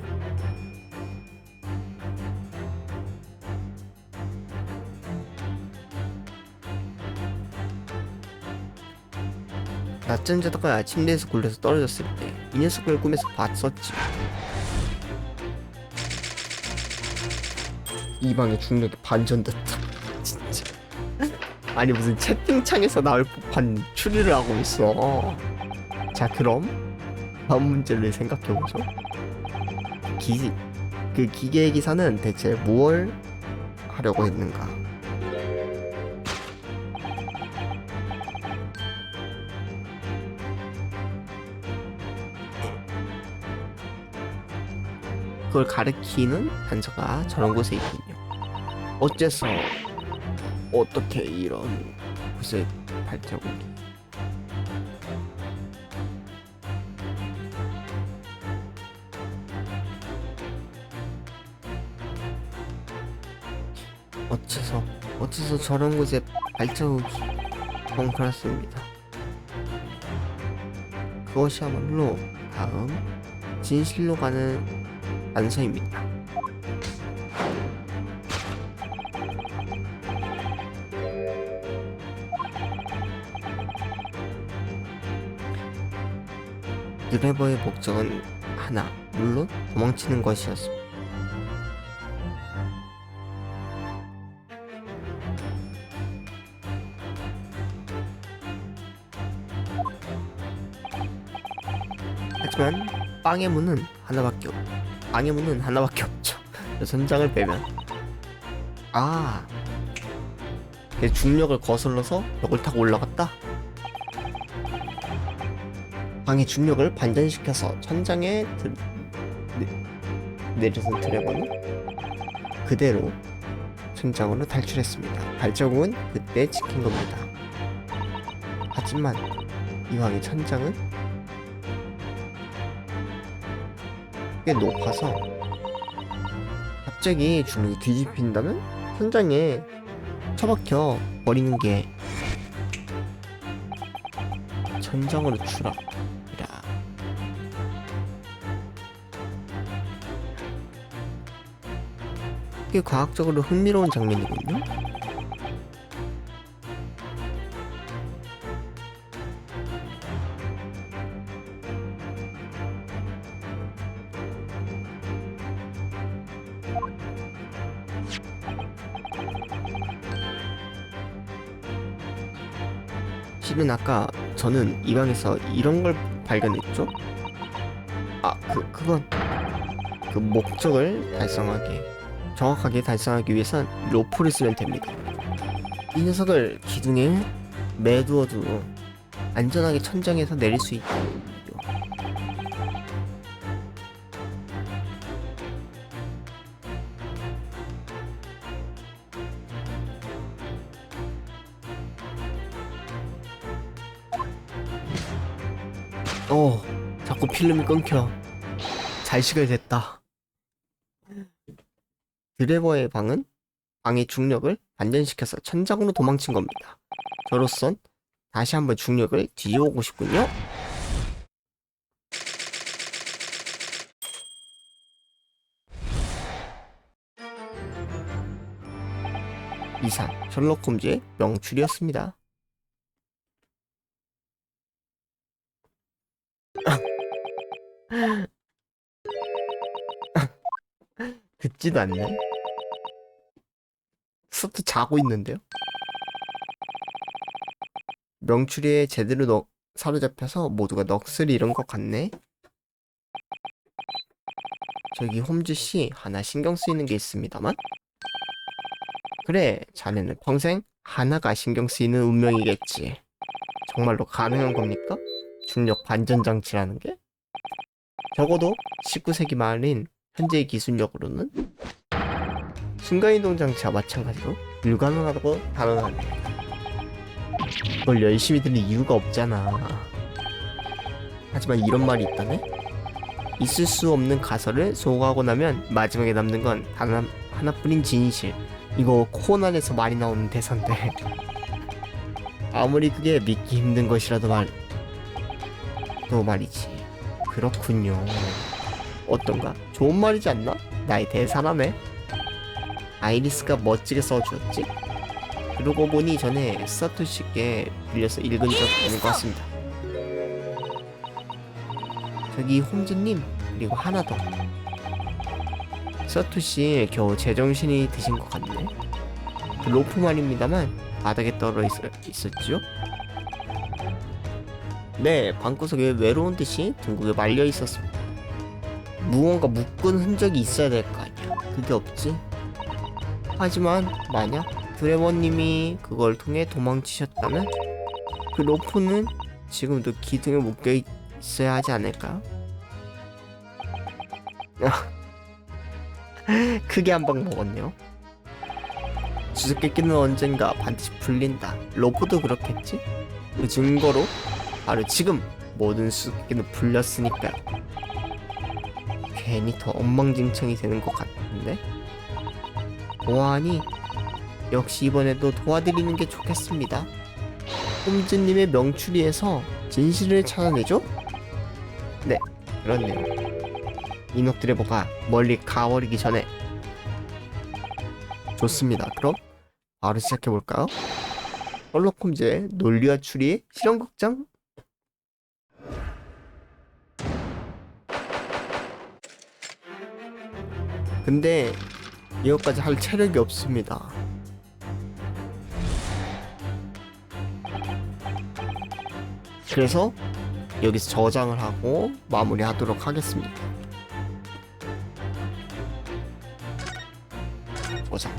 낮잠 자다가 침대에서 굴려서 떨어졌을 때 이 녀석을 꿈에서 봤었지. 이 방의 중력이 반전됐다. 진짜. 아니 무슨 채팅창에서 나올 법한 추리를 하고 있어. 자, 그럼 다음 문제를 생각해보죠. 그 기계의 기사는 대체 무엇을 하려고 했는가? 그걸 가리키는 단서가 저런 곳에 있군요. 어째서 어떻게 이런 곳에 발자국이? 어째서 저런 곳에 발자국이? 그렇습니다. 그것이야말로 다음 진실로 가는 단서입니다. 드래버의 목적은 하나, 물론 도망치는 것이었습니다. 하지만 빵의 문은 하나밖에 없죠. 선장을 빼면 중력을 거슬러서 벽을 타고 올라갔다. 방의 중력을 반전시켜서 천장에 내려선 드래곤은 그대로 천장으로 탈출했습니다. 발자국은 그때 찍힌 겁니다. 하지만 이왕의 천장은 꽤 높아서 갑자기 중력이 뒤집힌다면 천장에 처박혀 버리는 게 천장으로 추락이라. 꽤 과학적으로 흥미로운 장면이군요. 실은 아까 저는 이 방에서 이런 걸 발견했죠? 그건 그 목적을 정확하게 달성하기 위해선 로프를 쓰면 됩니다. 이 녀석을 기둥에 매두어도 안전하게 천장에서 내릴 수 있고요. 자꾸 필름이 끊겨. 잘 시결됐다. 드래버의 방의 중력을 반전시켜서 천장으로 도망친 겁니다. 저로선 다시 한번 중력을 뒤집어오고 싶군요. 이상 셜록 홈즈의 명출이었습니다. 듣지도 않네. 스타트 자고 있는데요. 명추리에 제대로 사로잡혀서 모두가 넋을 잃은 것 같네. 저기 홈즈씨 하나 신경 쓰이는 게 있습니다만. 그래, 자네는 평생 하나가 신경 쓰이는 운명이겠지. 정말로 가능한 겁니까? 중력 반전 장치라는 게? 적어도 19세기 말인 현재의 기술력으로는 순간이동 장치와 마찬가지로 불가능하다고 단언하네. 그걸 열심히 들을 이유가 없잖아. 하지만 이런 말이 있다네? 있을 수 없는 가설을 소거하고 나면 마지막에 남는 건 단 하나뿐인 진실. 이거 코난에서 많이 나오는 대사인데 아무리 그게 믿기 힘든 것이라도 말이지. 그렇군요. 어떤가? 좋은 말이지 않나? 나의 대사라네. 아이리스가 멋지게 써주었지? 그러고 보니 전에 사토시께 빌려서 읽은 적 있는 것 같습니다. 저기 홈즈님, 그리고 하나 더. 사토시 겨우 제정신이 드신 것 같네. 그 로프 말입니다만 바닥에 떨어 있었죠? 네, 방구석에 외로운 듯이 둥글게 말려 있었습니다. 무언가 묶은 흔적이 있어야 될 거 아니야. 그게 없지. 하지만 만약 드래버님이 그걸 통해 도망치셨다면 그 로프는 지금도 기둥에 묶여 있어야 하지 않을까요? 크게 한 방 먹었네요. 수수께끼는 언젠가 반드시 풀린다. 로프도 그렇겠지? 그 증거로 바로 지금 모든 수수께끼는 풀렸으니까요. 괜히 더 엉망진창이 되는 것 같은데? 보아하니 역시 이번에도 도와드리는 게 좋겠습니다. 홈즈님의 명추리에서 진실을 찾아내죠? 네, 그렇네요. 이녹 드래버가 멀리 가버리기 전에. 좋습니다. 그럼 바로 시작해볼까요? 셜록 홈즈의 논리와 추리의 실험극장. 근데 이것까지 할 체력이 없습니다. 그래서 여기서 저장을 하고 마무리하도록 하겠습니다. 저장.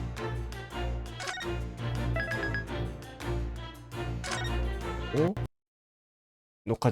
누르고 녹화